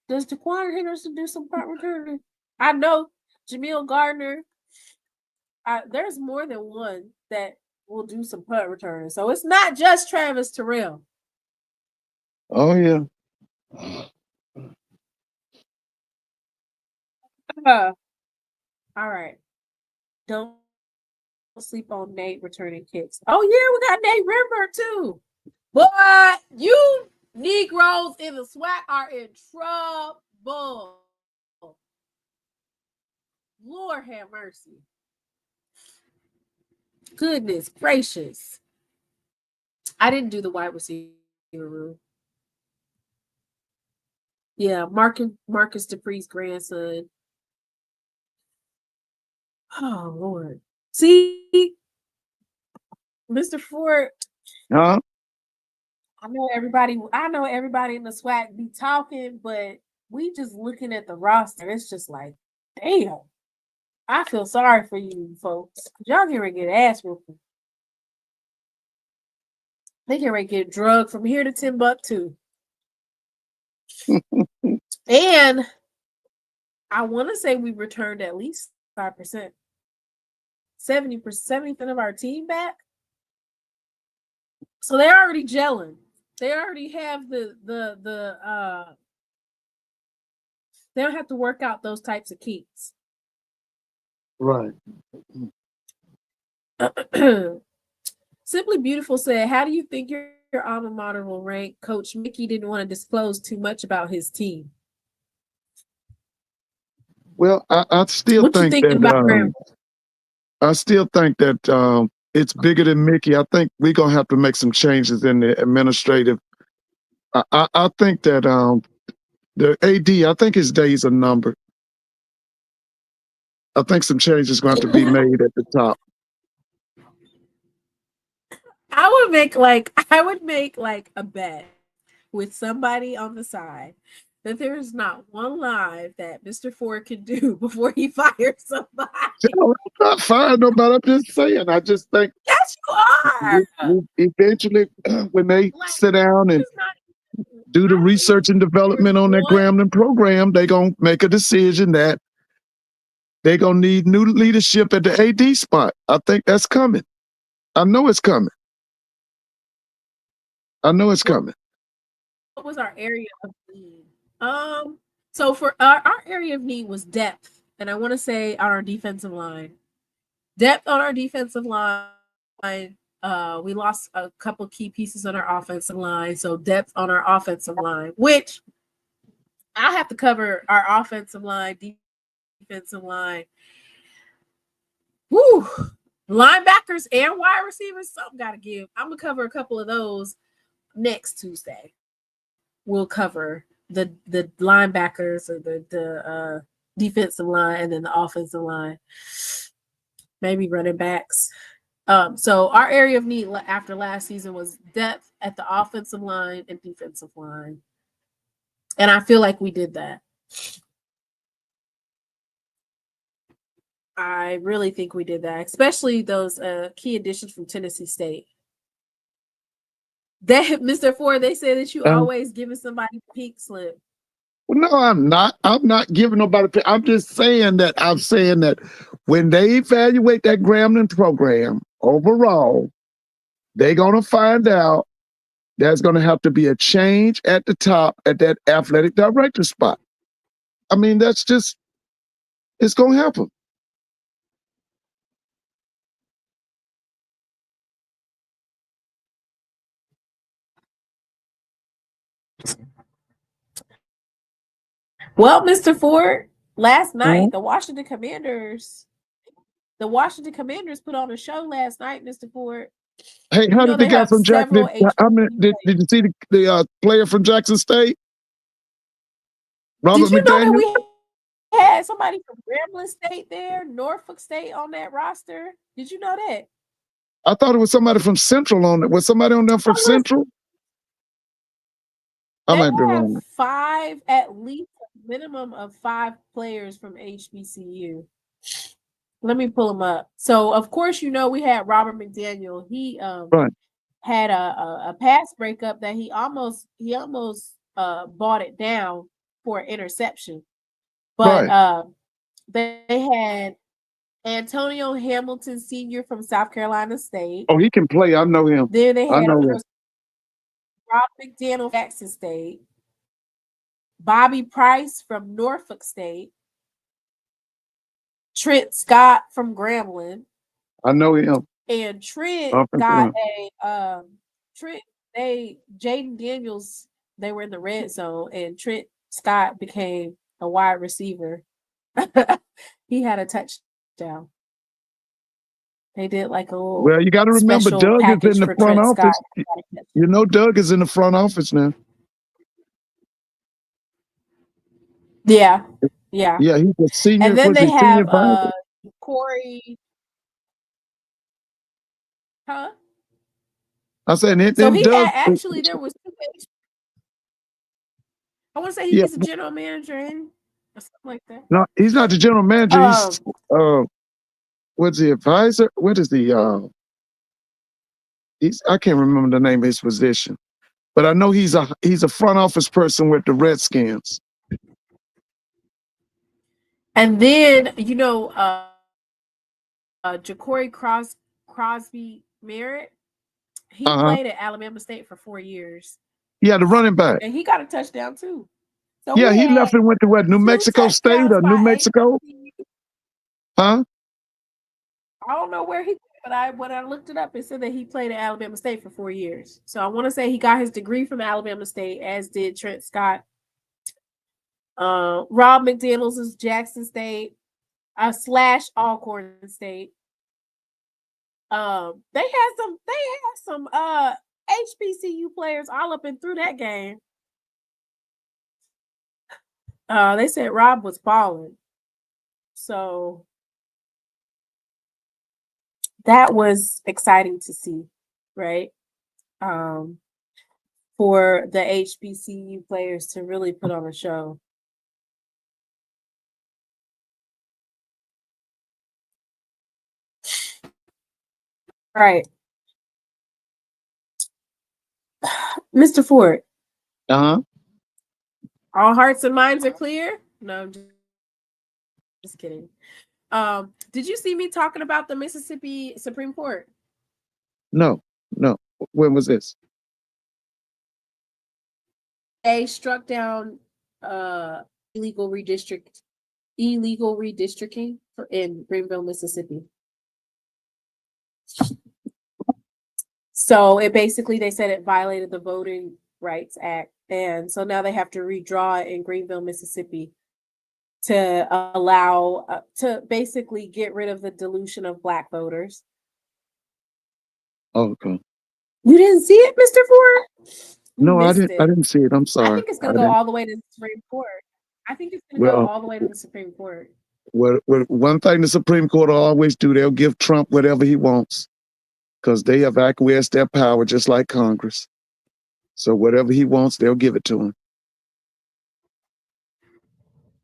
Does Daquan Henderson do some punt returning? I know Jamil Gardner. There's more than one that will do some punt returning. So it's not just Travis Terrell. Oh yeah. All right. Don't sleep on Nate returning kicks. Oh yeah, we got Nate Rimber too. But you Negroes in the SWAC are in trouble. Lord have mercy. Goodness gracious. I didn't do the wide receiver room. Yeah, Marcus Dupree's grandson. Oh Lord. See, Mr. Ford. Huh? I know everybody in the SWAC be talking, but we just looking at the roster. It's just like, damn. I feel sorry for you folks. Y'all get ready to get ass whooping. They get ready to get drugged from here to Timbuktu. And I want to say we returned at least 5%. 70% of our team back. So they're already gelling. They already have the they don't have to work out those types of kinks. Right. Simply Beautiful said, how do you think your alma mater will rank? Coach Mickey didn't want to disclose too much about his team. Well, I still think that it's bigger than Mickey. I think we're gonna have to make some changes in the administrative. I think that the AD, I think his days are numbered. I think some changes going to have to be made at the top. I would make like a bet with somebody on the side that there's not one live that Mr. Ford can do before he fires somebody. I'm not firing nobody. I'm just saying. I just think yes, you are. Eventually, when they sit down and do the research and development on their Grambling program, they're gonna make a decision that they're gonna need new leadership at the AD spot. I think that's coming. I know it's coming. What was our area of need? So for our area of need was depth, and I want to say on our defensive line. Depth on our defensive line. We lost a couple key pieces on our offensive line, so depth on our offensive line, which I have to cover our offensive line, defensive line. Woo! Linebackers and wide receivers, something got to give. I'm gonna cover a couple of those next Tuesday. We'll cover the linebackers or the defensive line and then the offensive line, maybe running backs. So our area of need after last season was depth at the offensive line and defensive line, and I feel like we did that. I really think we did that, especially those key additions from Tennessee State. That Mr. Ford, they say that you always giving somebody a pink slip. Well, no, I'm not. I'm not giving nobody. I'm just saying that. I'm saying that when they evaluate that Grambling program overall, they're gonna find out there's gonna have to be a change at the top at that athletic director spot. I mean, that's just it's gonna happen. Well, Mr. Ford, last night the Washington Commanders put on a show last night, Mr. Ford. Hey, how did the guy from Jackson? Did you see the player from Jackson State? Robert McDaniel? had somebody from Grambling State there, Norfolk State on that roster. Did you know that? I thought it was somebody from Central on it. Was somebody on there from Central? I They might be have wrong. at least a minimum of 5 players from HBCU. Let me pull them up. So, of course, you know, we had Robert McDaniel. He Right. had a pass breakup that he almost bought it down for an interception. But Right. they had Antonio Hamilton Sr. from South Carolina State. Oh, he can play. I know him. Then they I had, know of him. course, Rob McDaniel, Jackson State. Bobby Price from Norfolk State. Trent Scott from Grambling. I know him. And Trent Offensive got line. Jaden Daniels, they were in the red zone, and Trent Scott became a wide receiver. He had a touchdown. They did like a little Well, you got to remember, special Doug is package in the for front Trent Scott. office. You know, Doug is in the front office now. Yeah. Yeah. Yeah, he's a senior. And then Was they he senior have advisor? Corey. Huh? I said, and So then he Doug. had actually there was 2 I want to say Yeah, he's a general manager or something like that. no, he's not the general manager. He's what's the advisor? What is the I can't remember the name of his position, but I know he's a front office person with the Redskins. And then, you know, Ja'Cory Crosby Merritt, he played at Alabama State for 4 years. Yeah, the running back. And he got a touchdown too. So Yeah, he left and went to what, New 2 Mexico State touchdowns or New by Mexico? HBCU. Huh? I don't know where he, but when I looked it up, it said that he played at Alabama State for 4 years. So I want to say he got his degree from Alabama State, as did Trent Scott. Rob McDaniels is Jackson State, / Alcorn State. They had some HBCU players all up and through that game. They said Rob was balling. So that was exciting to see, right? For the HBCU players to really put on a show. Right. Mr. Ford. Uh-huh. All hearts and minds are clear? No, I'm just kidding. Did you see me talking about the Mississippi Supreme Court? No. When was this? They struck down illegal redistricting in Greenville, Mississippi. So they said it violated the Voting Rights Act. And so now they have to redraw it in Greenville, Mississippi to allow, to basically get rid of the dilution of Black voters. Oh, okay. You didn't see it, Mr. Ford? No, I didn't see it. I'm sorry. I think it's going to go all the way to the Supreme Court. I think it's going to go all the way to the Supreme Court. Well, one thing the Supreme Court will always do, they'll give Trump whatever he wants because they have acquiesced their power just like Congress. So whatever he wants, they'll give it to him.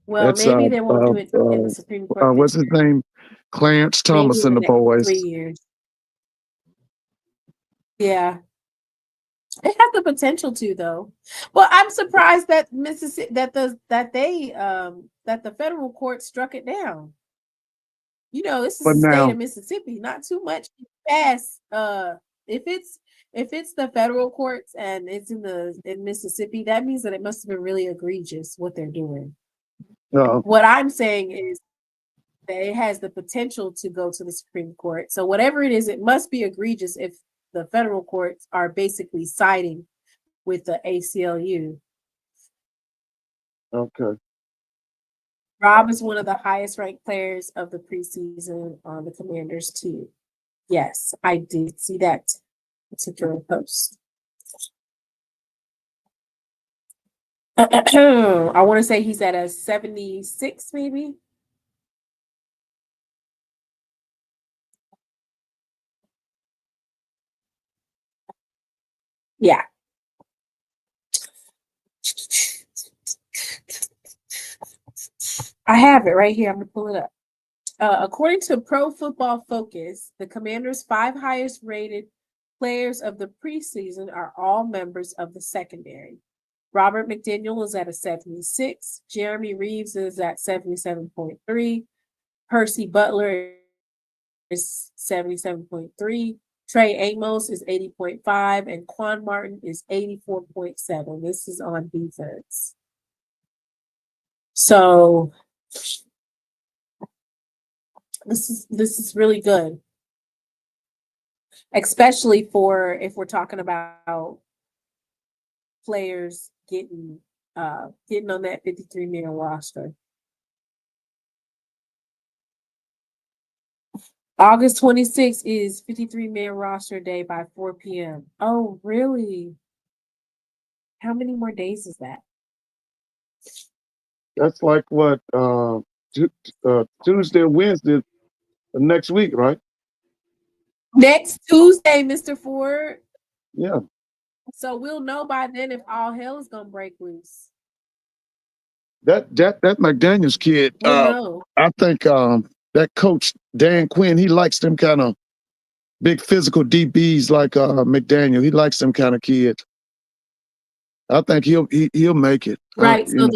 Well, maybe they won't do it in the Supreme Court. What's his name? Clarence Thomas and the boys. 3 years. Yeah. It has the potential to, though. Well, I'm surprised that Mississippi that the federal court struck it down. You know, this is the state of Mississippi, not too much fast. If it's the federal courts and it's in Mississippi, that means that it must have been really egregious what they're doing. What I'm saying is that it has the potential to go to the Supreme Court. So whatever it is, it must be egregious if the federal courts are basically siding with the ACLU. Okay. Rob is one of the highest ranked players of the preseason on the Commanders too. Yes, I did see that particular post. I want to say he's at a 76, maybe. Yeah. I have it right here. I'm going to pull it up. According to Pro Football Focus, the Commanders' 5 highest rated players of the preseason are all members of the secondary. Robert McDaniel is at a 76. Jeremy Reeves is at 77.3. Percy Butler is 77.3. Trey Amos is 80.5. And Quan Martin is 84.7. This is on defense. So this is really good, especially for if we're talking about players getting on that 53-man roster. August 26th is 53-man roster day by 4 p.m. Oh, really? How many more days is that? That's like what Tuesday or Wednesday of next week, right? Next Tuesday, Mr. Ford. Yeah. So we'll know by then if all hell is gonna break loose. That McDaniels kid, We'll know. I think that coach Dan Quinn, he likes them kind of big physical DBs like McDaniel. He likes them kind of kids. I think he'll make it. Right. So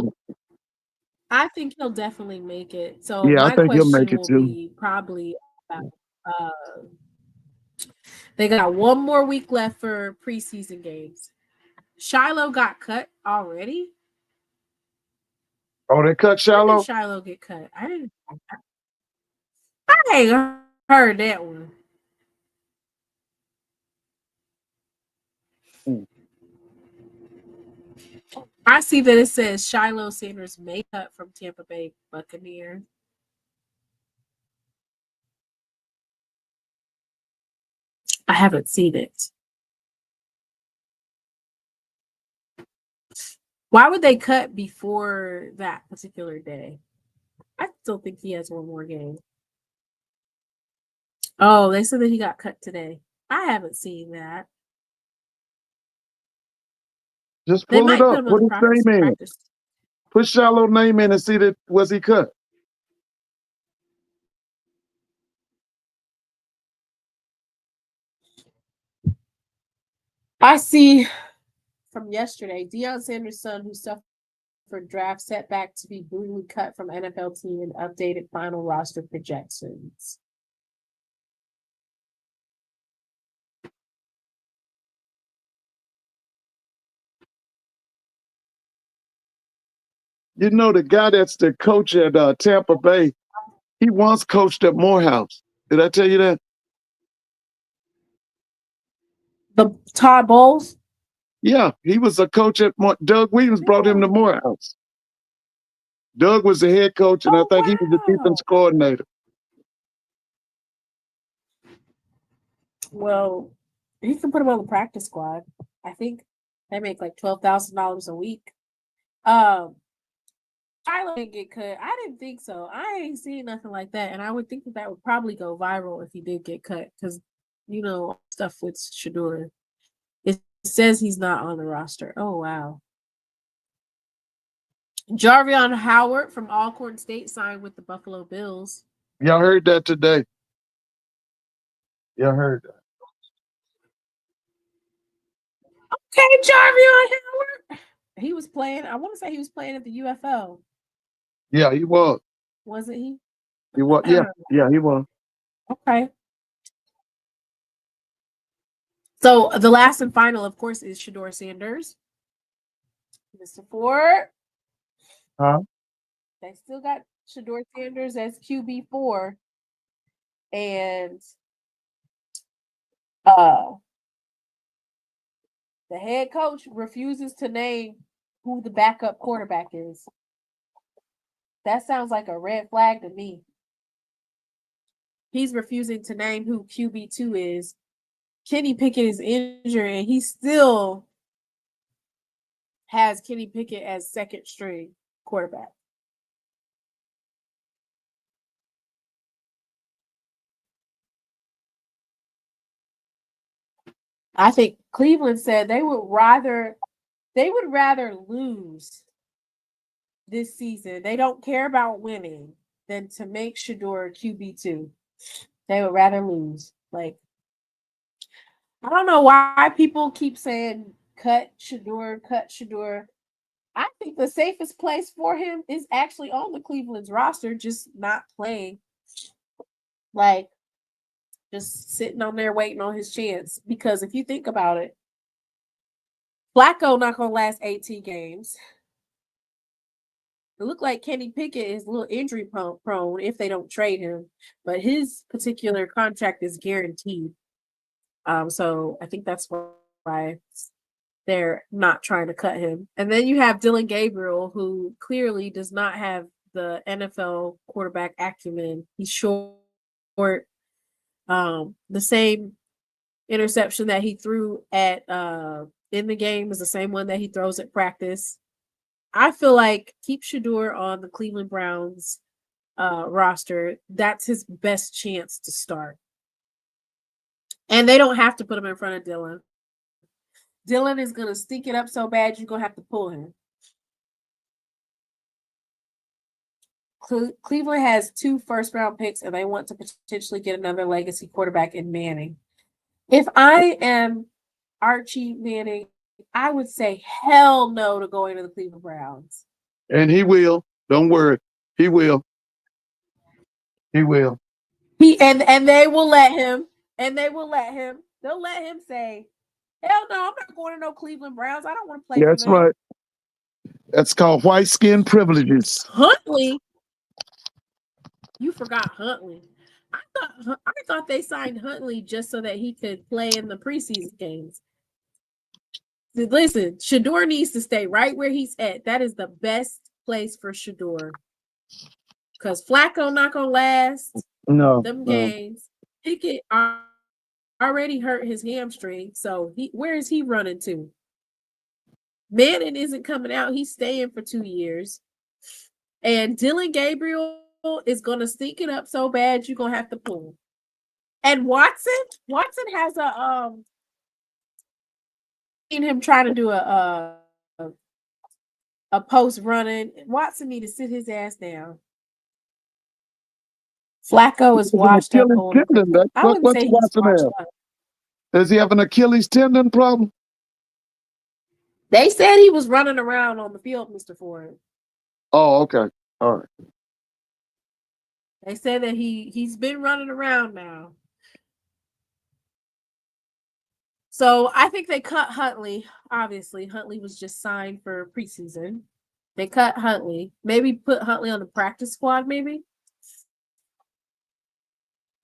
I think he'll definitely make it. So yeah, I my think he'll make question it will too. be probably about, they got one more week left for preseason games. Shiloh got cut already. Oh, they cut When did Shiloh? Shiloh get cut? I ain't heard that one. Hmm. I see that it says Shiloh Sanders may cut from Tampa Bay Buccaneers. I haven't seen it. Why would they cut before that particular day? I still think he has one more game. Oh, they said that he got cut today. I haven't seen that. Just They pull it might put up. him on Put the his name in. practice. Put Shiloh name in and see that was he cut. I see from yesterday, Deion Sanders' son, who suffered draft setback, to be brutally cut from NFL team and updated final roster projections. You know the guy that's the coach at Tampa Bay. He once coached at Morehouse. Did I tell you that? The Todd Bowles? Yeah, he was a coach at Doug Williams brought him to Morehouse. Doug was the head coach, and I Oh, think he was the defense wow. coordinator. Well, he can put him on the practice squad. I think they make like $12,000 a week. Tyler didn't get cut. I didn't think so. I ain't seen nothing like that, and I would think that would probably go viral if he did get cut, because stuff with Shador. It says he's not on the roster. Oh wow. Jarvion Howard from Alcorn State signed with the Buffalo Bills. Y'all heard that today. Y'all heard that. Okay, Jarvion Howard. He was playing. I want to say he was playing at the UFL. Yeah, he was. Wasn't he? He was. Yeah, he was. Okay. So the last and final, of course, is Shador Sanders. Mr. Ford. Huh? They still got Shador Sanders as QB4. And the head coach refuses to name who the backup quarterback is. That sounds like a red flag to me. He's refusing to name who QB2 is. Kenny Pickett is injured, and he still has Kenny Pickett as second string quarterback. I think Cleveland said they would rather lose this season. They don't care about winning than to make Shedeur QB2. They would rather lose. Like, I don't know why people keep saying cut Shedeur, cut Shedeur. I think the safest place for him is actually on the Cleveland's roster, just not playing. Like, just sitting on there waiting on his chance. Because if you think about it, Flacco not gonna last 18 games. It looked like Kenny Pickett is a little injury prone if they don't trade him, but his particular contract is guaranteed. So I think that's why they're not trying to cut him. And then you have Dylan Gabriel, who clearly does not have the NFL quarterback acumen. He's short. The same interception that he threw at in the game is the same one that he throws at practice. I feel like keep Shedeur on the Cleveland Browns roster. That's his best chance to start. And they don't have to put him in front of Dylan. Dylan is going to stink it up so bad, you're going to have to pull him. Cleveland has 2 first-round picks, and they want to potentially get another legacy quarterback in Manning. If I am Archie Manning, I would say hell no to going to the Cleveland Browns. And he will. Don't worry. He will. He will. And they will let him. And they will let him. They'll let him say, hell no, I'm not going to no Cleveland Browns. I don't want to play That's for them. right. That's called white skin privileges. Huntley. You forgot Huntley. I thought they signed Huntley just so that he could play in the preseason games. Listen, Shedeur needs to stay right where he's at. That is the best place for Shedeur. Because Flacco not going to last them games. Pickett already hurt his hamstring. So where is he running to? Manning isn't coming out. He's staying for 2 years. And Dylan Gabriel is going to stink it up so bad you're going to have to pull him. And Watson has seen him trying to do a post running. Watson need to sit his ass down. Flacco is washed up on. I wouldn't say he's washed up. Does he have an Achilles tendon problem? They said he was running around on the field, Mr. Ford. Oh, okay. All right. They said that he's been running around now. So I think they cut Huntley. Obviously, Huntley was just signed for preseason. They cut Huntley. Maybe put Huntley on the practice squad, maybe.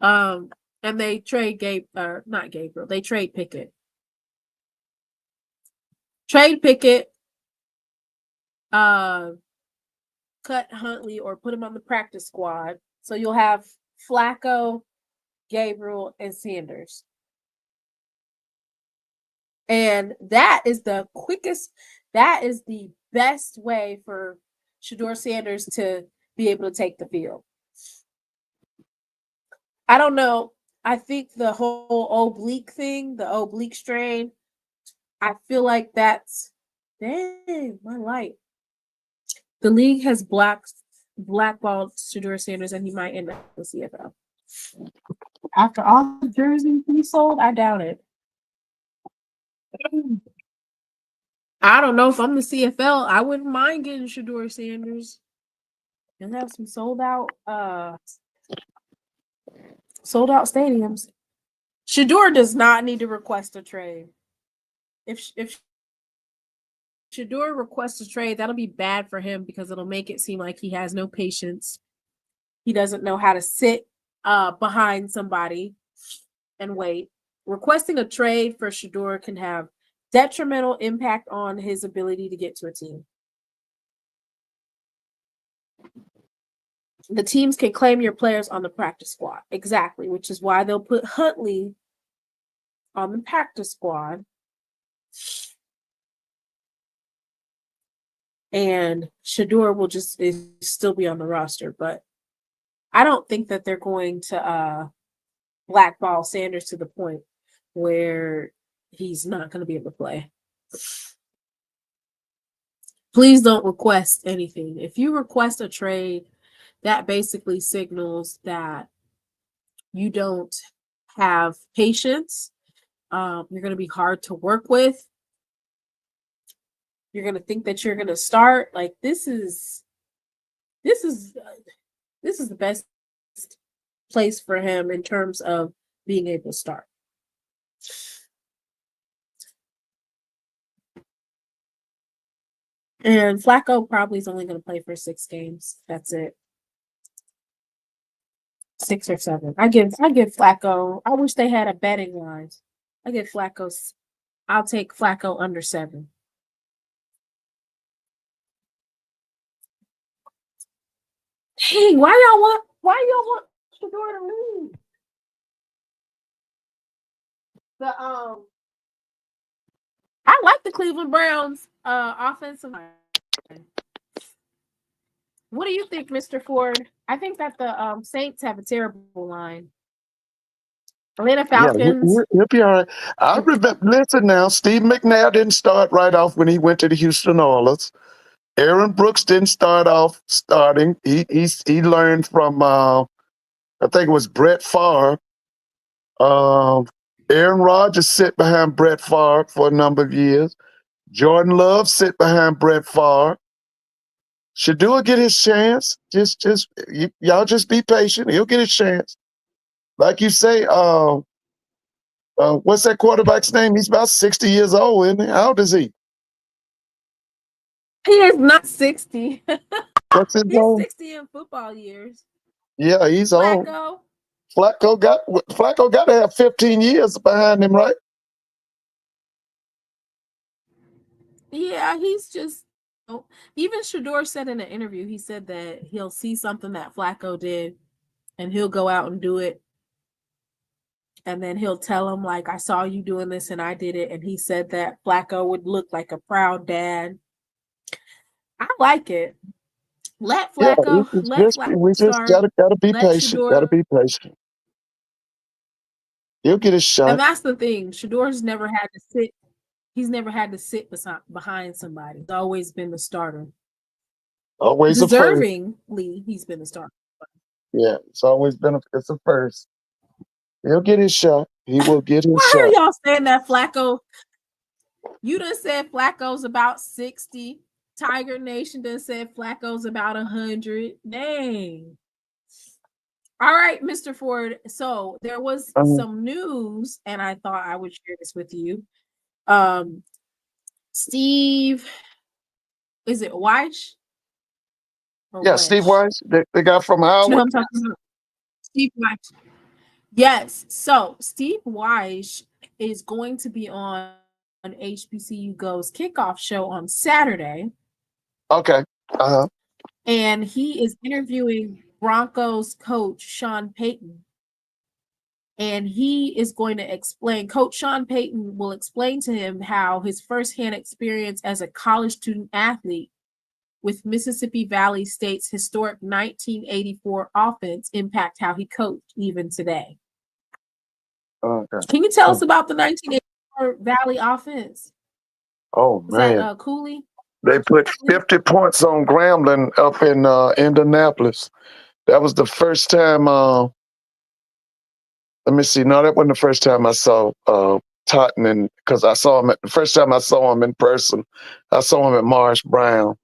And they trade not Gabriel. They trade Pickett. Trade Pickett. Cut Huntley or put him on the practice squad. So you'll have Flacco, Gabriel, and Sanders. And that is the best way for Shedeur Sanders to be able to take the field. I don't know. I think the whole oblique thing, the oblique strain, I feel like that's dang, my light. The league has blackballed Shedeur Sanders, and he might end up with CFL. After all the jerseys he sold, I doubt it. I don't know if I'm the CFL. I wouldn't mind getting Shedeur Sanders and have some sold out stadiums. Shedeur does not need to request a trade. If Shedeur requests a trade, that'll be bad for him because it'll make it seem like he has no patience. He doesn't know how to sit behind somebody and wait. Requesting a trade for Shedeur can have detrimental impact on his ability to get to a team. The teams can claim your players on the practice squad. Exactly, which is why they'll put Huntley on the practice squad. and Shador will just still be on the roster. But I don't think that they're going to blackball Sanders to the point where he's not going to be able to play. Please don't request anything. If you request a trade, that basically signals that you don't have patience. You're going to be hard to work with. You're going to think that you're going to start. Like this is the best place for him in terms of being able to start. And Flacco probably is only going to play for 6 games. That's it. 6 or 7. I give Flacco. I wish they had a betting line. I give Flacco. I'll take Flacco under 7. Hey, why y'all want Shador to leave? I like the Cleveland Browns offensive line. What do you think, Mr. Ford? I think that the Saints have a terrible line. Atlanta Falcons. Yeah, he'll be all right. I remember. Listen now, Steve McNair didn't start right off when he went to the Houston Oilers. Aaron Brooks didn't start off starting. He learned from I think it was Brett Favre. Aaron Rodgers sit behind Brett Favre for a number of years. Jordan Love sit behind Brett Favre. Shador get his chance. Y'all just be patient. He'll get his chance. Like you say, what's that quarterback's name? He's about 60 years old, isn't he? How old is he? He is not 60. What's his He's name? 60 in football years. Yeah, he's old. Flacco. Flacco got to have 15 years behind him, right? Yeah, he's just. Even Shador said in an interview, he said that he'll see something that Flacco did, and he'll go out and do it, and then he'll tell him like, "I saw you doing this, and I did it." And he said that Flacco would look like a proud dad. I like it. Let Yeah, Flacco we just start. gotta be Let patient. Gotta Shador. be patient. He'll get his shot. And that's the thing. Shador's never had to sit. He's never had to sit behind somebody. He's always been the starter. Always a first. Deservingly, he's been the starter. Yeah, it's always been it's a first. He'll get his shot. He will get his Why shot. are y'all saying that Flacco? You done said Flacco's about 60. Tiger Nation done said Flacco's about 100. Dang. All right, Mr. Ford. So there was some news, and I thought I would share this with you. Steve, is it Weish? Yeah, Steve Weiss, the guy from Iowa. You know what I'm talking about? Steve Weish. Yes. So Steve Weish is going to be on HBCU Go's kickoff show on Saturday. Okay. And he is interviewing Broncos coach Sean Payton. And he is going to explain, Coach Sean Payton will explain to him how his firsthand experience as a college student athlete with Mississippi Valley State's historic 1984 offense impact how he coached even today. Okay. Can you tell us about the 1984 Valley offense? Oh, Was man. that Cooley? They put 50 points on Grambling up in Indianapolis. That was the first time. Let me see. No, that wasn't the first time I saw Totten, because I saw him the first time I saw him in person. I saw him at Morris Brown.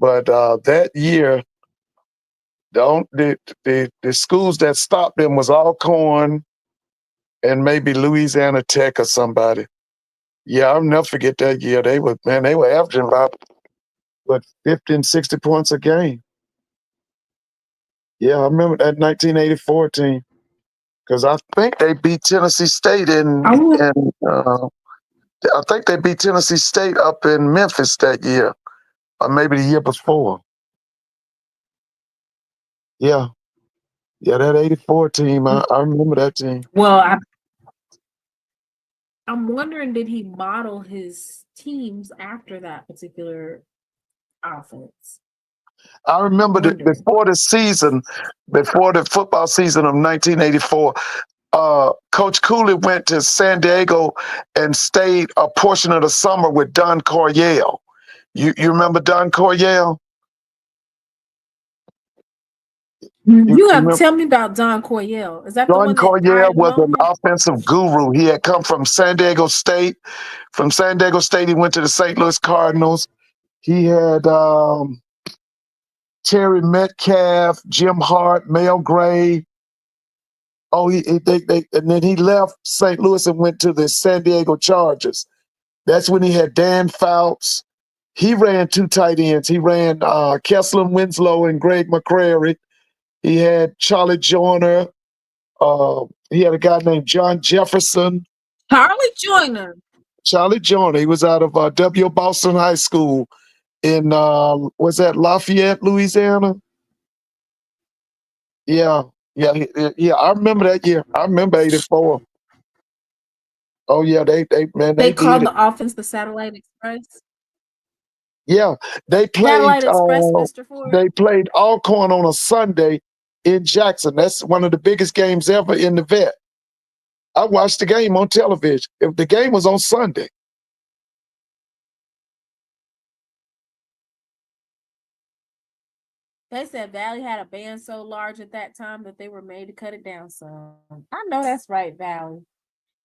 But that year, the schools that stopped him was Alcorn and maybe Louisiana Tech or somebody. Yeah, I'll never forget that year. They were averaging about 50 and 60 points a game. Yeah, I remember that 1984 team, because I think they beat Tennessee State I think they beat Tennessee State up in Memphis that year, or maybe the year before. Yeah, that 84 team, I remember that team. Well, I'm wondering, did he model his teams after that particular offense. I remember that Wondering. before the football season of 1984, Coach Cooley went to San Diego and stayed a portion of the summer with Don Coryell. You remember Don Coryell? You have Remember? tell me about Don Coryell. Is that the Don one that Coryell died was an pneumonia? offensive guru. He had come from San Diego State. From San Diego State, he went to the St. Louis Cardinals. He had Terry Metcalf, Jim Hart, Mel Gray. Oh, and then he left St. Louis and went to the San Diego Chargers. That's when he had Dan Fouts. He ran two tight ends. He ran Kessler Winslow and Greg McCrary. He had Charlie Joyner. He had a guy named John Jefferson. Charlie Joyner. Charlie Joyner. He was out of W. Boston High School in was that Lafayette, Louisiana? Yeah, yeah. I remember that year. I remember '84. Oh yeah, they They did called it. the offense the Satellite Express. Yeah, they played Satellite Express, Mr. Ford. they played Alcorn on a Sunday in Jackson. That's one of the biggest games ever in the vet. I watched the game on television. If the game was on Sunday. They said Valley had a band so large at that time that they were made to cut it down some. I know that's right, Valley.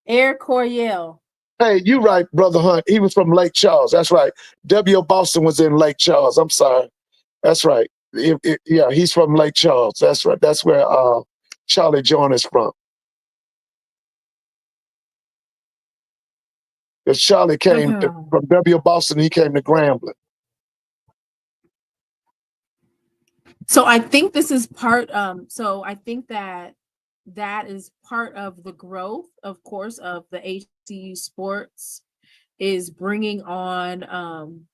Air Coryell. Hey, you right, Brother Hunt. He was from Lake Charles. That's right. W. Boston was in Lake Charles. I'm sorry. That's right. Yeah, he's from Lake Charles. That's right. That's where Charlie Joyner is from. Because Charlie came from W. Boston, he came to Grambling. So I think this is part. So I think that is part of the growth, of course, of the HBCU sports is bringing on.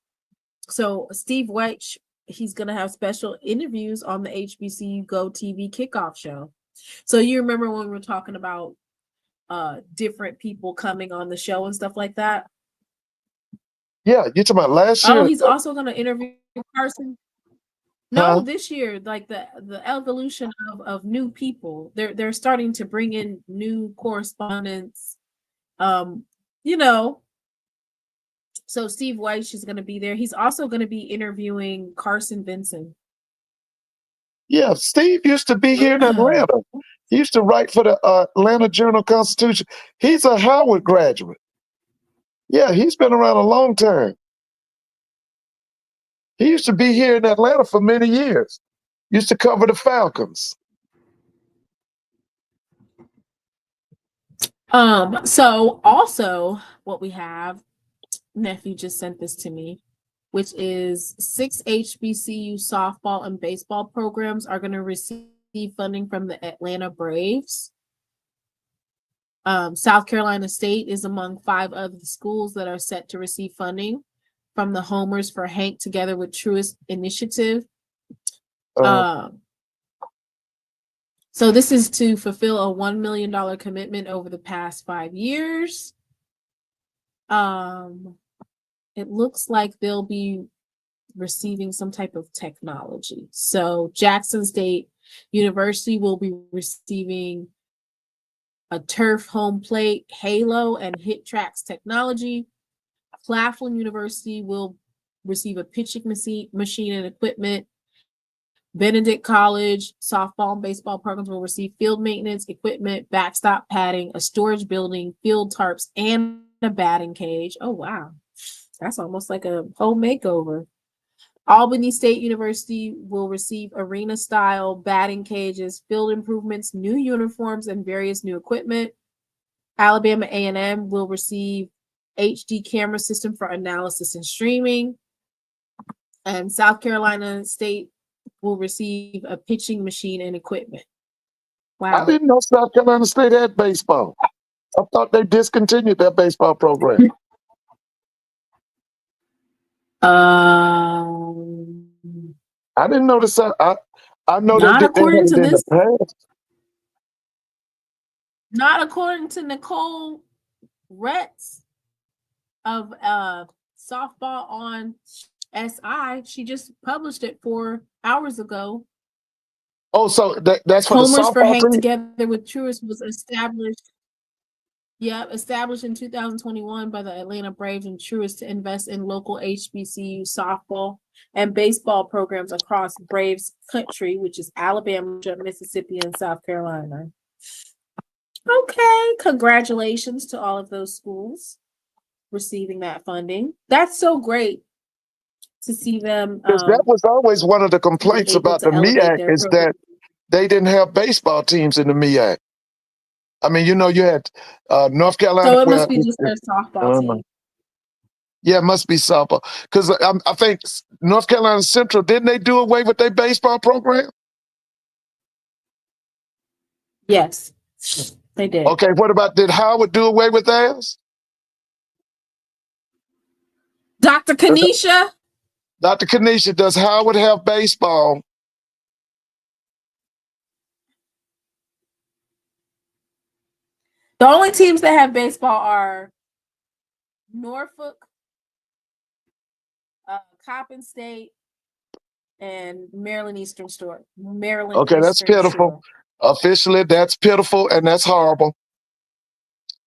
So Steve Weich, he's gonna have special interviews on the HBCU Go TV kickoff show. So you remember when we were talking about different people coming on the show and stuff like that? Yeah, you're talking about last year. Oh, he's also gonna interview Carson. No, this year, like the evolution of new people. They're starting to bring in new correspondents. You know, so Steve Weich is gonna be there. He's also gonna be interviewing Carson Vinson. Yeah, Steve used to be here in Atlanta. He used to write for the Atlanta Journal-Constitution. He's a Howard graduate. Yeah, he's been around a long time. He used to be here in Atlanta for many years. Used to cover the Falcons. So also what we have, nephew just sent this to me, which is 6 HBCU softball and baseball programs are going to receive funding from the Atlanta Braves. South Carolina State is among 5 of the schools that are set to receive funding from the Homers for Hank together with Truist Initiative. So this is to fulfill a $1 million commitment over the past 5 years. It looks like they'll be receiving some type of technology. So Jackson State University will be receiving a turf home plate, halo, and hit tracks technology. Claflin University will receive a pitching machine and equipment. Benedict College softball and baseball programs will receive field maintenance, equipment, backstop padding, a storage building, field tarps, and a batting cage. Oh, wow. That's almost like a home makeover. Albany State University will receive arena-style batting cages, field improvements, new uniforms, and various new equipment. Alabama A&M will receive HD camera system for analysis and streaming. And South Carolina State will receive a pitching machine and equipment. Wow. I didn't know South Carolina State had baseball. I thought they discontinued that baseball program. I didn't know this. I know not they according to this. Past. Not according to Nicole Retz of softball on SI. She just published it 4 hours ago. Oh, so that's for the Homers for softball Hank team? Together with Truist was established. Yep, established in 2021 by the Atlanta Braves and Truist to invest in local HBCU softball and baseball programs across Braves country, which is Alabama, Mississippi, and South Carolina. Okay, congratulations to all of those schools receiving that funding. That's so great to see them Because that was always one of the be complaints able about the to elevate MEAC their is program. that they didn't have baseball teams in the MEAC. I mean, you had North Carolina. So it Well, must be just their softball team. yeah, it must be softball. Because I think North Carolina Central, didn't they do away with their baseball program? Yes, they did. Okay, what about, did Howard do away with theirs? Dr. Kanisha? Dr. Kanisha, does Howard have baseball? The only teams that have baseball are Norfolk, Coppin State, and Maryland Eastern Shore. Okay, that's pitiful. Officially, that's pitiful and that's horrible.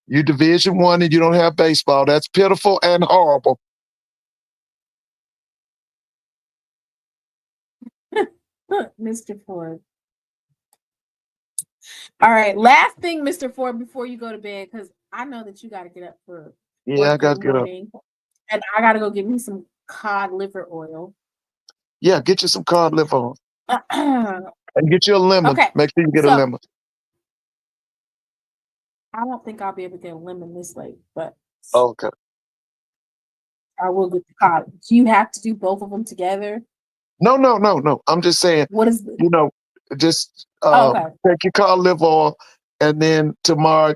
You Division I and you don't have baseball. That's pitiful and horrible. Mr. Ford. All right, last thing, Mr. Ford, before you go to bed, because I know that you got to get up for Yeah, I got in to the get up. morning, and I got to go get me some cod liver oil. Yeah, get you some cod liver on. Okay. And get you a lemon. Make sure you get a lemon. I don't think I'll be able to get a lemon this late, but okay. I will get the cod. Do you have to do both of them together? No. I'm just saying, what is just okay. take your cod liver oil, and then tomorrow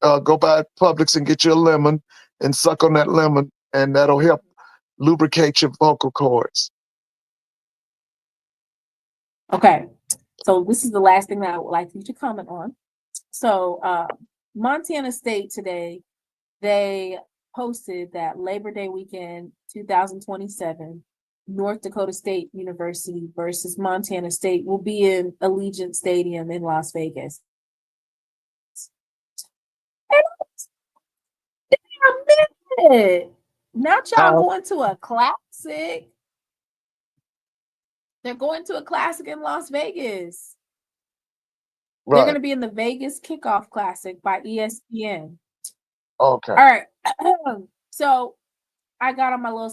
go by Publix and get you a lemon and suck on that lemon, and that'll help lubricate your vocal cords. Okay. So this is the last thing that I would like you to comment on. So Montana State today, they posted that Labor Day weekend 2027, North Dakota State University versus Montana State will be in Allegiant Stadium in Las Vegas. Damn it. Not y'all going to a classic. They're going to a classic in Las Vegas. Right. They're going to be in the Vegas Kickoff Classic by ESPN. Okay. All right. So I got on my little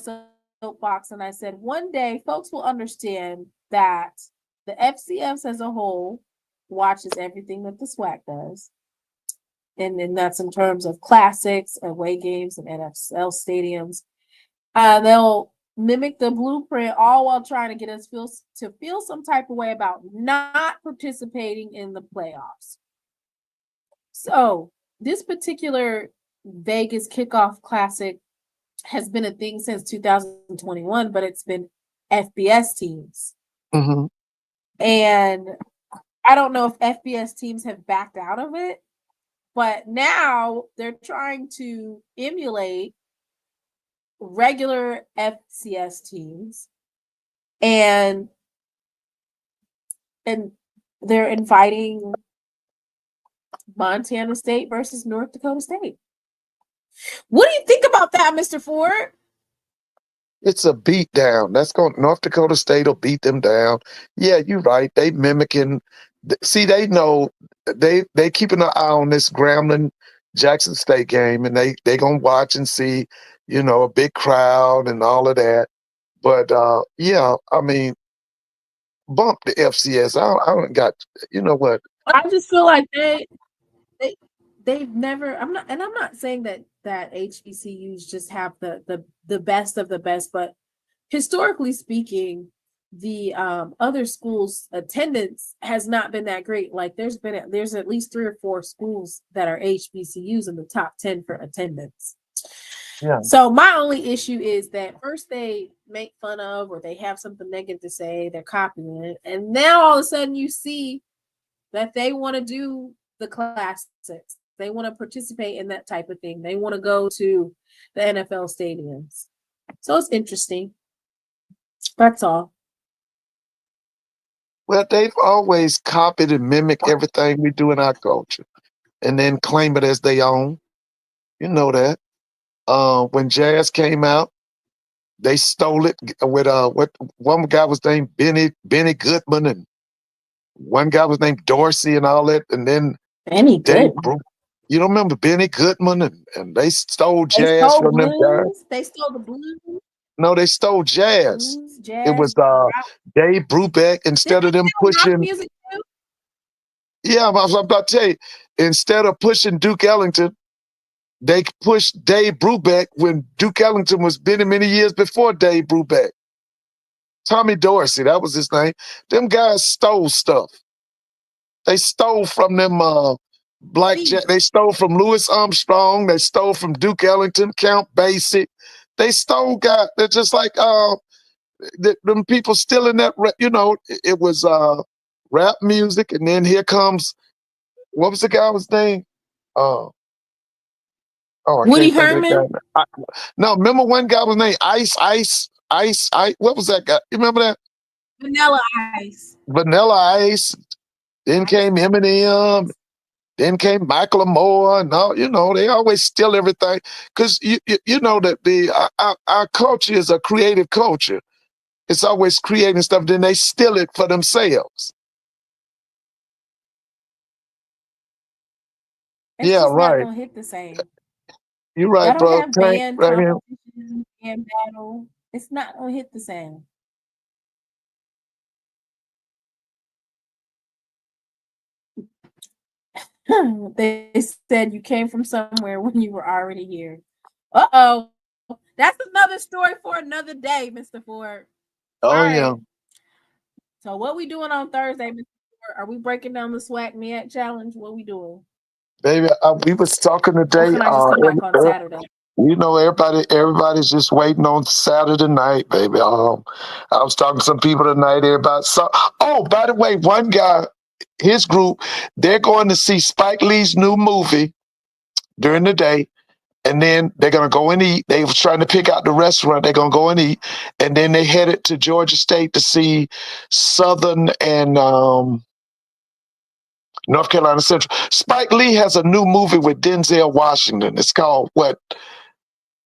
soapbox and I said, one day folks will understand that the FCS as a whole watches everything that the SWAC does. And then that's in terms of classics, away games, and NFL stadiums. They'll mimic the blueprint, all while trying to get us feel some type of way about not participating in the playoffs. So this particular Vegas Kickoff Classic has been a thing since 2021, but it's been FBS teams. Mm-hmm. And I don't know if FBS teams have backed out of it, but now they're trying to emulate regular FCS teams, and they're inviting Montana State versus North Dakota State. What do you think about that, Mr. Ford? It's a beat down. North Dakota State will beat them down. Yeah, you're right. They mimicking. See, they know they keeping an eye on this Grambling Jackson State game, and they gonna watch and see, a big crowd and all of that. But yeah, I mean, bump the FCS. I don't got. You know what? I just feel like they've never. I'm not saying that HBCUs just have the best of the best, but historically speaking, the other schools' attendance has not been that great. Like there's at least 3 or 4 schools that are HBCUs in the top 10 for attendance. Yeah. So my only issue is that first they make fun of, or they have something negative to say, they're copying it, and now all of a sudden you see that they want to do the classics. They want to participate in that type of thing. They want to go to the NFL stadiums. So it's interesting. That's all. Well, they've always copied and mimicked everything we do in our culture and then claim it as their own. You know that. When jazz came out, they stole it with what one guy was named Benny Goodman, and one guy was named Dorsey and all that, and then Any Dave good. Bruce. You don't remember Benny Goodman, and they stole They jazz stole from them guys. blues. They stole the blues, No, they stole jazz. It jazz, was rock. Dave Brubeck. Did Instead they of them steal rock pushing, music too? yeah, I was about to tell you, instead of pushing Duke Ellington, they pushed Dave Brubeck when Duke Ellington was many years before Dave Brubeck. Tommy Dorsey, that was his name. Them guys stole stuff. They stole from them blackjack. They stole from Louis Armstrong. They stole from Duke Ellington, Count Basie. They stole guys. They're just like them people stealing that. It was rap music, and then here comes what was the guy's name? Uh, oh, I Woody can't think of the Herman, guy. No, remember one guy was named Ice. What was that guy? You remember that? Vanilla Ice. Vanilla Ice. Then came Eminem. Then came Michael Moore. And all, they always steal everything because you know that our culture is a creative culture. It's always creating stuff. Then they steal it for themselves. It's Yeah, just not right. gonna hit the same. You're Y'all right, don't bro. have Tank band right here. competitions, band battle. It's not gonna hit the same. They said you came from somewhere when you were already here. Uh-oh. That's another story for another day, Mr. Ford. Oh All yeah, right. So what we doing on Thursday, Mr. Ford? Are we breaking down the SWAC MEAC challenge? What we doing? baby. We was talking Or today. can I just come back on Saturday? Everybody's just waiting on Saturday night, baby. I was talking to some people tonight. Everybody. Oh, by the way, one guy, his group, they're going to see Spike Lee's new movie during the day, and then they're gonna go and eat. They was trying to pick out the restaurant. They're gonna go and eat, and then they headed to Georgia State to see Southern and North Carolina Central. Spike Lee has a new movie with Denzel Washington. It's called what?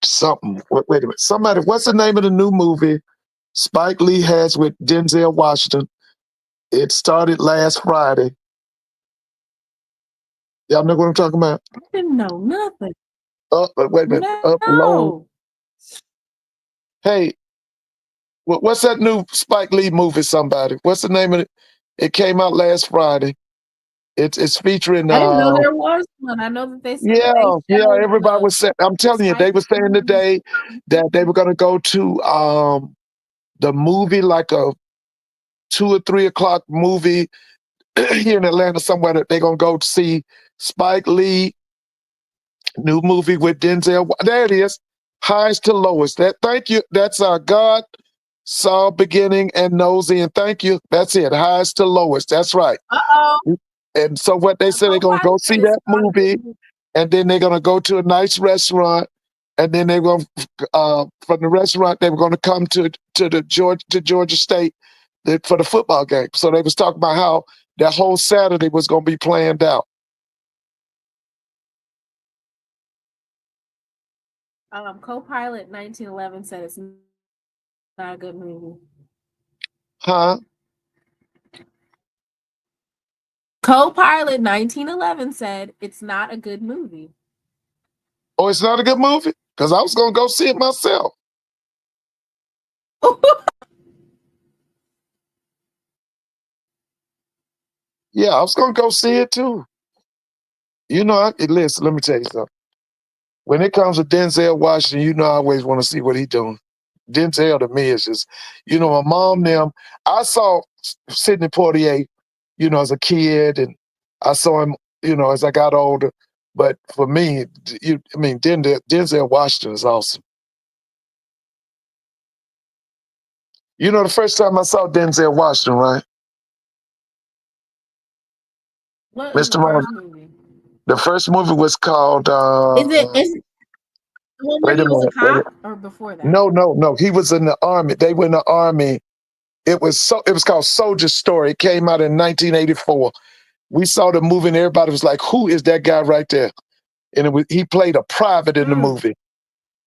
Something. Wait a minute. Somebody. What's the name of the new movie Spike Lee has with Denzel Washington? It started last Friday. Y'all know what I'm talking about? I didn't know nothing. Wait a minute. Upload. No. Hey, what's that new Spike Lee movie? Somebody. What's the name of it? It came out last Friday. It's featuring. I didn't know there was one. I know that they said that they Yeah. showed Everybody was saying. I'm telling you, they Spike were saying Lee. today that they were going to go to the movie like a 2 or 3 o'clock movie here in Atlanta somewhere that they're gonna go to see Spike Lee new movie with Denzel. There it is. Highs to lowest. Thank you. That's God saw beginning and knows the end. Thank you. That's it. Highs to lowest. That's right. Uh-oh. And so what they said, they're gonna go see that movie, and then they're gonna go to a nice restaurant, and then they're gonna from the restaurant they were gonna come to Georgia State for the football game. So they was talking about how that whole Saturday was gonna be planned out. Co-pilot 1911 said it's not a good movie. Huh? Co-pilot 1911 said it's not a good movie. Oh, it's not a good movie? Because I was gonna go see it myself. Yeah, I was gonna go see it too. Listen, let me tell you something. When it comes to Denzel Washington, I always want to see what he's doing. Denzel to me is just, my mom, them, I saw Sidney Poitier, as a kid, and I saw him, as I got older. But for me, Denzel Washington is awesome. The first time I saw Denzel Washington, right? What was Mr. the Ron, first movie? the first movie was called Is it The one where Wait he a was a minute. Wait a, cop or before that? no. He was in the army. They were in the army. It was called Soldier Story. It came out in 1984. We saw the movie and everybody was like, "Who is that guy right there?" And he played a private in the Mm. movie.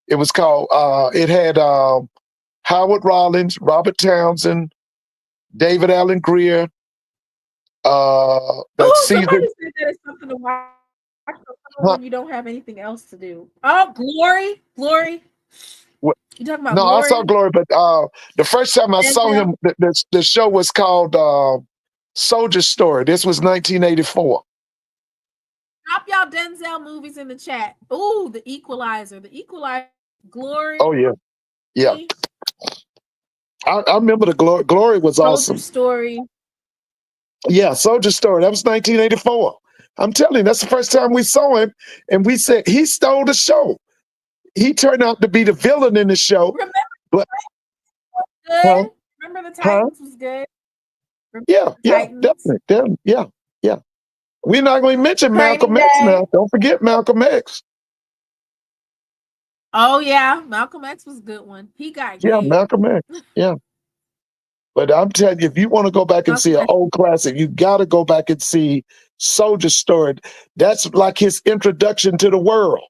It was called. It had Howard Rollins, Robert Townsend, David Allen Greer. That Oh, Caesar. somebody said that it's something to watch for summer Huh, when you don't have anything else to do. Oh, Glory, Glory. what- You talking about no, I saw Glory? Glory, but the first time I saw Denzel. him, the show was called Soldier Story. This was 1984. Drop y'all Denzel movies in the chat. Ooh, The Equalizer. The Equalizer. Glory. Oh yeah. I remember the Glory. Glory was Soldier awesome. Story. Yeah, Soldier Story. That was 1984. I'm telling you, that's the first time we saw him, and we said he stole the show. He turned out to be the villain in the show. Remember But huh? good? Remember the Huh? Titans was good? Remember Yeah, the yeah, Titans? definitely. Yeah. We're not going to mention Training Malcolm X Day. now. Don't forget Malcolm X. Oh yeah, Malcolm X was a good one. He got Yeah, game. Malcolm X. Yeah. But I'm telling you, if you want to go back and see Malcolm an X. old classic, you got to go back and see Soldier Story. That's like his introduction to the world.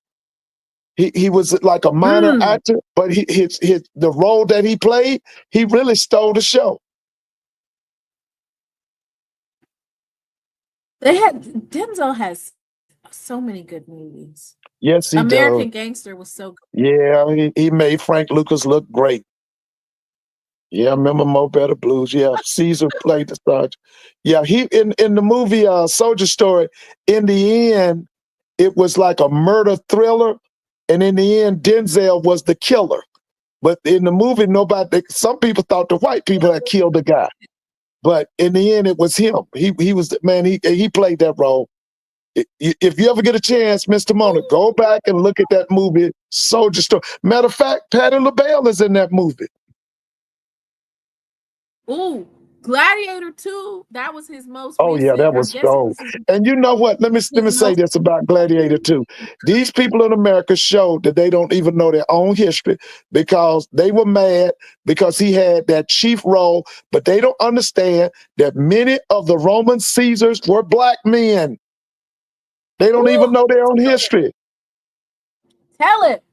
He was like a minor Mm. actor, but the role that he played, he really stole the show. Denzel has so many good movies. Yes, he does. American Gangster was so good. Yeah, he made Frank Lucas look great. Yeah, I remember Mo Better Blues. Yeah, Caesar played the sergeant. Yeah, he in the movie Soldier Story. In the end, it was like a murder thriller, and in the end, Denzel was the killer. But in the movie, some people thought the white people had killed the guy, but in the end, it was him. He was the man. He played that role. If you ever get a chance, Mr. Mona, go back and look at that movie, Soldier Story. Matter of fact, Patti LaBelle is in that movie. Ooh, Gladiator 2. That was his most Oh yeah, recent. that I'm was guessing so. this is And you know what? Let me his say most. this about Gladiator 2. These people in America showed that they don't even know their own history because they were mad because he had that chief role, but they don't understand that many of the Roman Caesars were black men. They don't even Ooh, know their own history. tell it.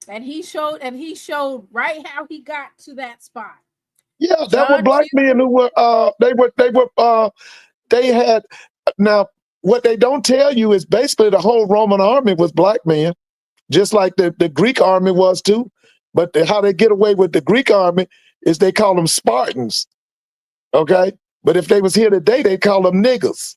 And he showed right how he got to that spot. Yeah, that were John black Q. men who were they had now what they don't tell you is basically the whole Roman army was black men, just like the Greek army was too. But how they get away with the Greek army is they call them Spartans. Okay. But if they was here today, they call them niggers.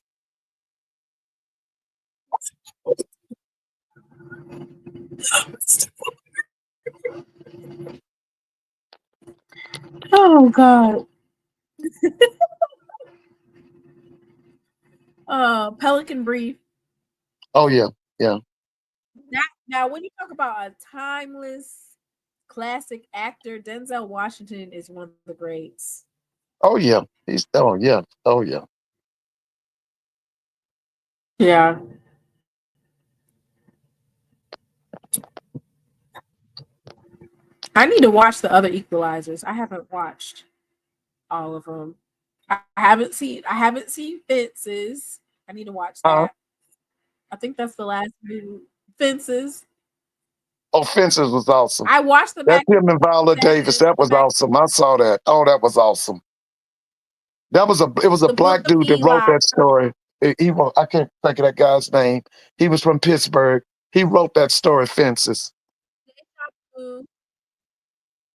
Oh God. Pelican Brief. Oh yeah. Yeah. Now, when you talk about a timeless classic actor, Denzel Washington is one of the greats. Oh yeah. Oh yeah. Oh yeah. Yeah. I need to watch the other Equalizers. I haven't watched all of them. I haven't seen Fences. I need to watch Uh, that. I think that's the last movie. Fences. Offenses was awesome. I watched the That's back him and Viola Davis. Fences, That the was back awesome. I saw that. Oh, that was awesome. It was a the book black of dude that wrote Eli. that story. I can't think of that guy's name. He was from Pittsburgh. He wrote that story, Fences.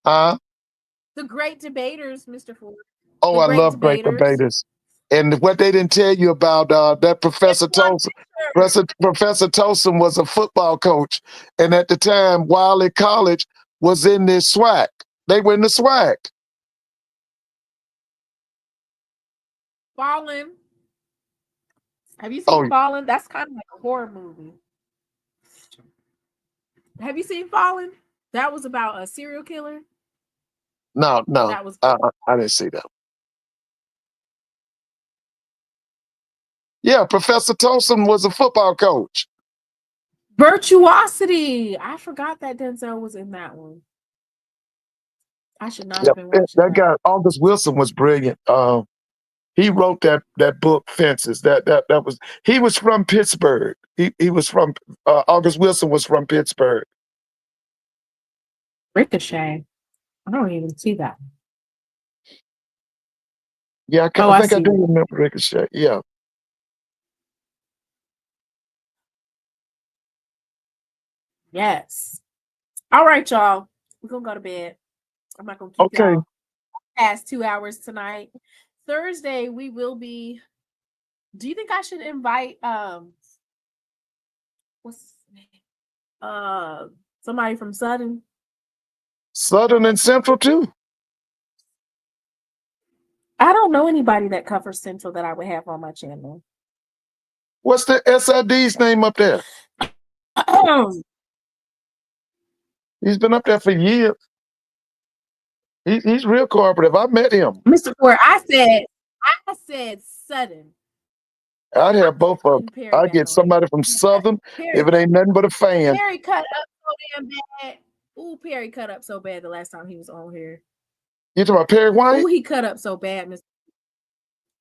Huh? The Great Debaters, Mr. Ford. Oh, The I Great love Great Debaters. Debaters. And what they didn't tell you about that It's Professor one Tolson. picture. Professor Tolson was a football coach, and at the time, Wiley College was in this SWAC. They were in the SWAC. Fallen. Have you seen Oh Fallen? That's kind of like a horror movie. Have you seen Fallen? That was about a serial killer. no, no, That was good. I didn't see that. Yeah, Professor Tolson was a football coach. Virtuosity. I forgot that Denzel was in that one. I should not Yeah, have been watching that that. guy August Wilson was brilliant. He wrote that book Fences. That was he was from Pittsburgh. He was from August Wilson was from Pittsburgh. Ricochet. I don't even see that. Yeah, Oh, I I think I see do it. remember Ricochet. Yeah. Yes. All right, y'all. We're gonna go to bed. I'm not gonna keep Okay. y'all past 2 hours tonight. Thursday, we will be. Do you think I should invite what's his name? Somebody from Southern? Southern and Central too. I don't know anybody that covers Central that I would have on my channel. What's the SID's name up there? He's been up there for years. He's real cooperative. I met him. Mr. Ford, I said Southern. I'd have both of them. Perry I'd back get on here. somebody from Southern Perry, if it ain't nothing but a fan. Perry cut up so damn bad. Ooh, Perry cut up so bad the last time he was on here. You talking about Perry White? Ooh, he cut up so bad, Mr.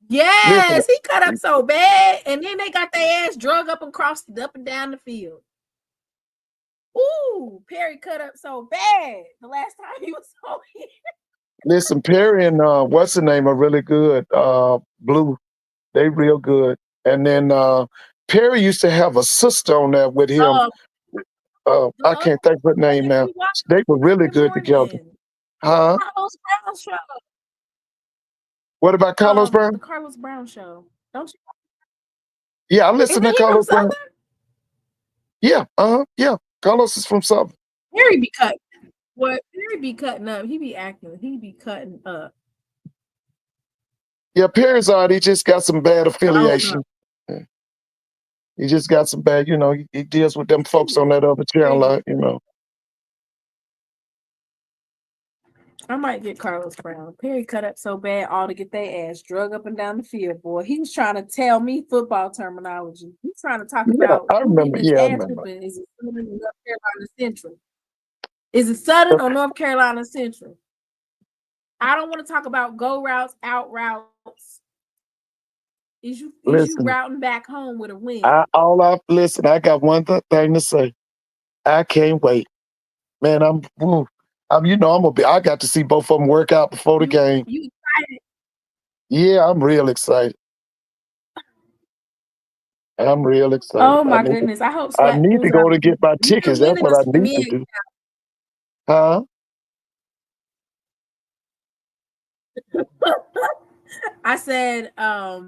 Yes, Listen, he cut up so bad, and then they got their ass drug up and crossed up and down the field. Ooh, Perry cut up so bad the last time he was on here. listen, Perry and what's the name are really good. Blue, they real good. And then Perry used to have a sister on there with him. I can't think of her name now. They were really good together. Huh? Carlos Brown show. What about Carlos Brown? The Carlos Brown show. Don't you? Yeah, I listen to Isn't he from Carlos Brown. Southern? Yeah, yeah. Carlos is from Southern. Perry be cutting. What Perry be cutting up? He be acting. He be cutting up. Yeah, Perry's odd. He just got some bad affiliation. Yeah. He just got some bad, he deals with them folks on that other channel, I might get Carlos Brown. Perry cut up so bad, all to get their ass drug up and down the field, boy. He was trying to tell me football terminology. He's trying to talk about I remember. his ass whooping. Is it Southern or North Carolina Central? Is it Southern or North Carolina Central? I don't want to talk about go routes, out routes. Is you routing back home with a win? Listen, I got one thing to say. I can't wait. Man, I got to see both of them work out before the game. You excited? Yeah, I'm real excited. I'm real excited. Oh my goodness. I hope I need to go to get my tickets. That's what I need to do. Huh? I said, I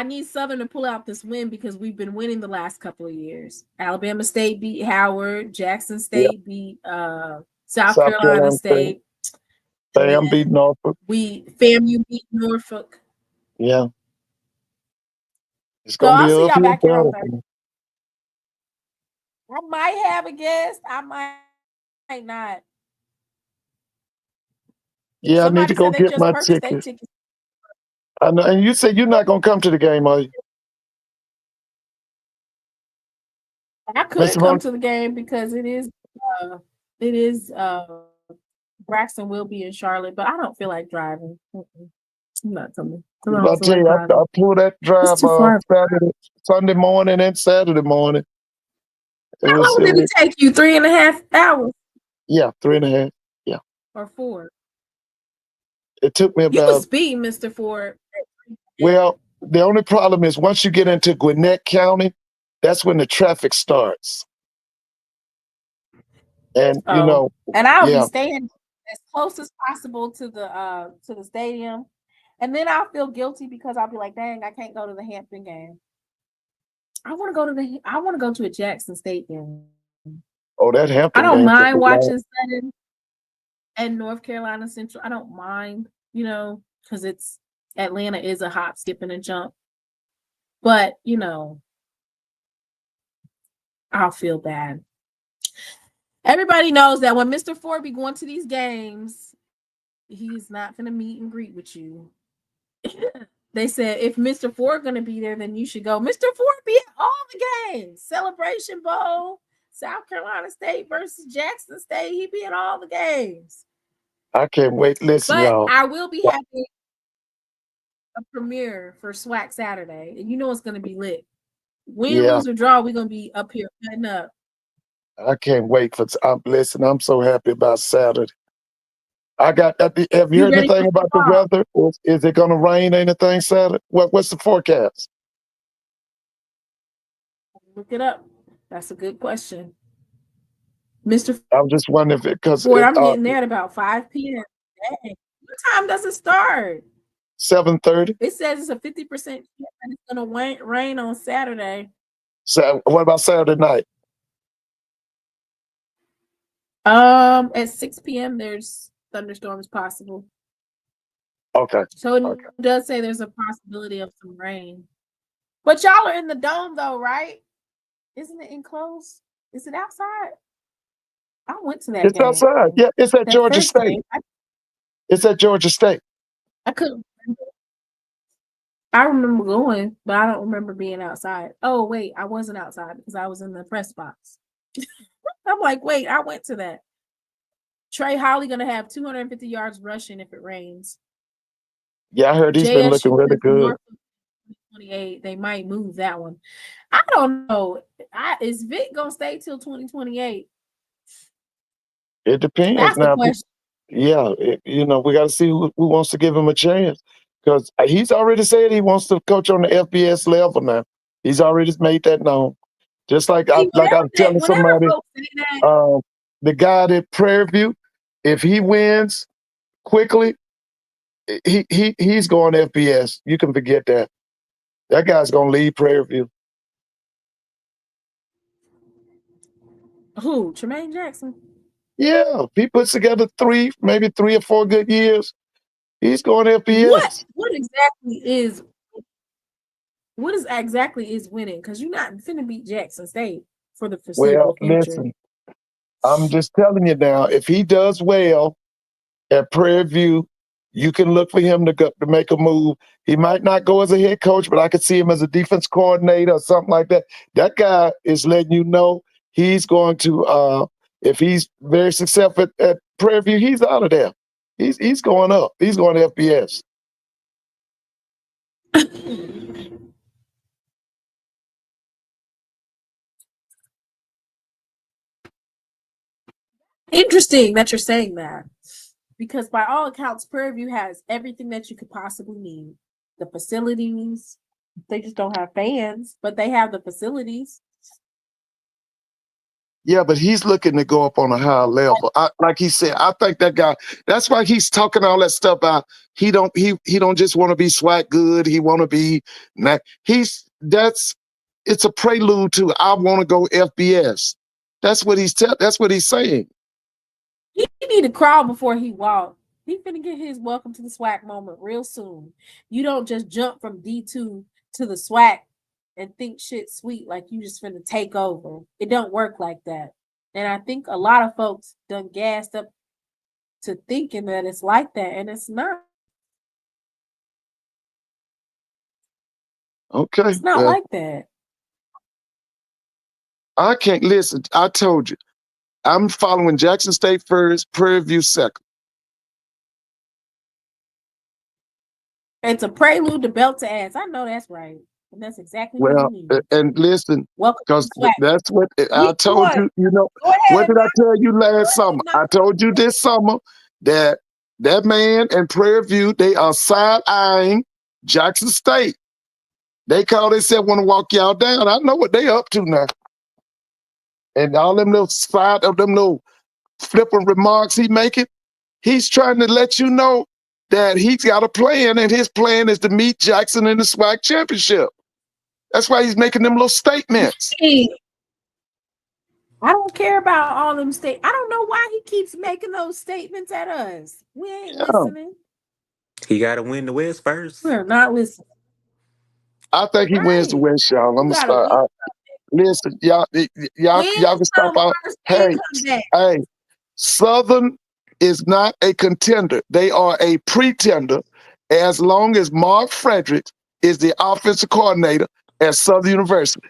need Southern to pull out this win because we've been winning the last couple of years. Alabama State beat Howard, Jackson State beat South Carolina State. Fam beat Norfolk. FAMU beat Norfolk. Yeah. It's gonna be I'll see y'all back here on Thursday. Thursday. I might have a guest. I might not. Yeah, I need to go get my tickets. I know, and you said you're not gonna come to the game, are you? I could come to the game because it is Braxton will be in Charlotte, but I don't feel like driving. I'm not coming. I'll tell you, I pulled that drive Sunday morning and Saturday morning. How long did it take you? 3.5 hours? Yeah, 3.5. Yeah. Or 4? It took me about. You was speeding, Mr. Ford. Well, the only problem is once you get into Gwinnett County, that's when the traffic starts. And and I'll be staying as close as possible to the stadium. And then I'll feel guilty because I'll be like, dang, I can't go to the Hampton game. I want to go to a Jackson State game. Oh, that Hampton game. I don't mind watching Southern and North Carolina Central. I don't mind, because Atlanta is a hop, skip, and a jump. But, I'll feel bad. Everybody knows that when Mr. Ford be going to these games, he's not going to meet and greet with you. They said if Mr. Ford gonna be there, then you should go. Mr. Ford be at all the games. Celebration Bowl, South Carolina State versus Jackson State. He be at all the games. I can't wait. Listen, But y'all. I will be having a premiere for SWAC Saturday, and you know it's gonna be lit. Win, Yeah, lose, or draw, we're gonna be up here cutting up. I can't wait for. Listen, I'm so happy about Saturday. I got. Have you You heard ready for anything about the football? weather? Is it going to rain? Anything Saturday? What's the forecast? Look it up. That's a good question. Mr. I'm just wondering if because Ford, I'm getting there at about 5 p.m. Dang. What time does it start? 7:30. It says it's a 50% chance that it's gonna rain on Saturday. So what about Saturday night? At 6 p.m. there's thunderstorms possible. Okay. So it Okay. does say there's a possibility of some rain. But y'all are in the dome though, right? Isn't it enclosed? Is it outside? I went to that It's game. outside. Yeah, it's at That Georgia first State. game. It's at Georgia State. I couldn't remember. I remember going, but I don't remember being outside. Oh, wait, I wasn't outside because I was in the press box. I'm like, wait, I went to that. Trey Holly gonna have 250 yards rushing if it rains. Yeah, I heard he's been looking JSU really versus good. Norfolk 2028. They might move that one. I don't know. Is Vic gonna stay till 2028? It depends. That's the Now, question. yeah, we got to see who wants to give him a chance because he's already said he wants to coach on the FBS level now. He's already made that known. Just like I See, was telling whenever somebody, folks say that, the guy at Prairie View, if he wins quickly, he's going FBS. You can forget that. That guy's gonna leave Prairie View. who? Tremaine Jackson. Yeah, if he puts together maybe 3 or 4 good years, he's going FBS. What exactly is winning? Because you're not finna beat Jackson State for the Well, foreseeable future. listen, I'm just telling you now, if he does well at Prairie View, you can look for him to make a move. He might not go as a head coach, but I could see him as a defense coordinator or something like that. That guy is letting you know he's going to, if he's very successful at Prairie View, he's out of there. He's going up. He's going to FBS. Interesting that you're saying that. Because by all accounts, Prairie View has everything that you could possibly need. The facilities. They just don't have fans, but they have the facilities. Yeah, but he's looking to go up on a higher level. Like he said, I think that guy. That's why he's talking all that stuff about he don't just want to be SWAC good. He want to be. It's a prelude to I want to go FBS. That's what he's saying. He need to crawl before he walk. He finna get his welcome to the SWAC moment real soon. You don't just jump from D2 to the SWAC and think shit sweet like you just finna take over. It don't work like that. And I think a lot of folks done gassed up to thinking that it's like that, and it's not. Okay. It's not like that. I can't listen. I told you. I'm following Jackson State first, Prairie View second. It's a prelude to belt to ass. I know that's right. And that's exactly what Well, he needs. and listen, Welcome because to SWAC. that's what I Week told one. you. Go What ahead. did I tell you last summer? ahead, I told you this summer that man and Prairie View, they are side-eyeing Jackson State. They said want to walk y'all down. I know what they up to now. And all them little flippant remarks he making, he's trying to let you know that he's got a plan, and his plan is to meet Jackson in the SWAC championship. That's why he's making them little statements. Hey, I don't care about all them I don't know why he keeps making those statements at us. We ain't listening. He got to win the West first. We're not listening. I think he wins the West, y'all. I'm gonna start. Listen, y'all can stop out. Hey, Southern is not a contender. They are a pretender. as long as Mark Fredericks is the offensive coordinator at Southern University.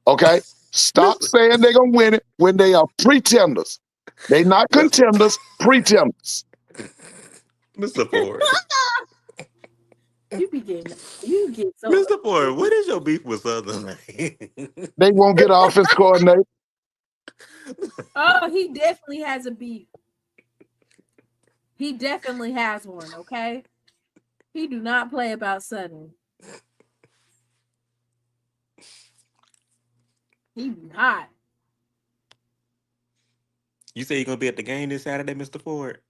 Okay? Stop saying they're going to win it when they are pretenders. They're not contenders, pretenders. Mr. Ford. You get so Mr. Ford, what is your beef with Southern? They won't get an offense coordinator. Oh, he definitely has a beef. He definitely has one, okay? He do not play about Southern. He be hot. You say you're gonna be at the game this Saturday, Mr. Ford?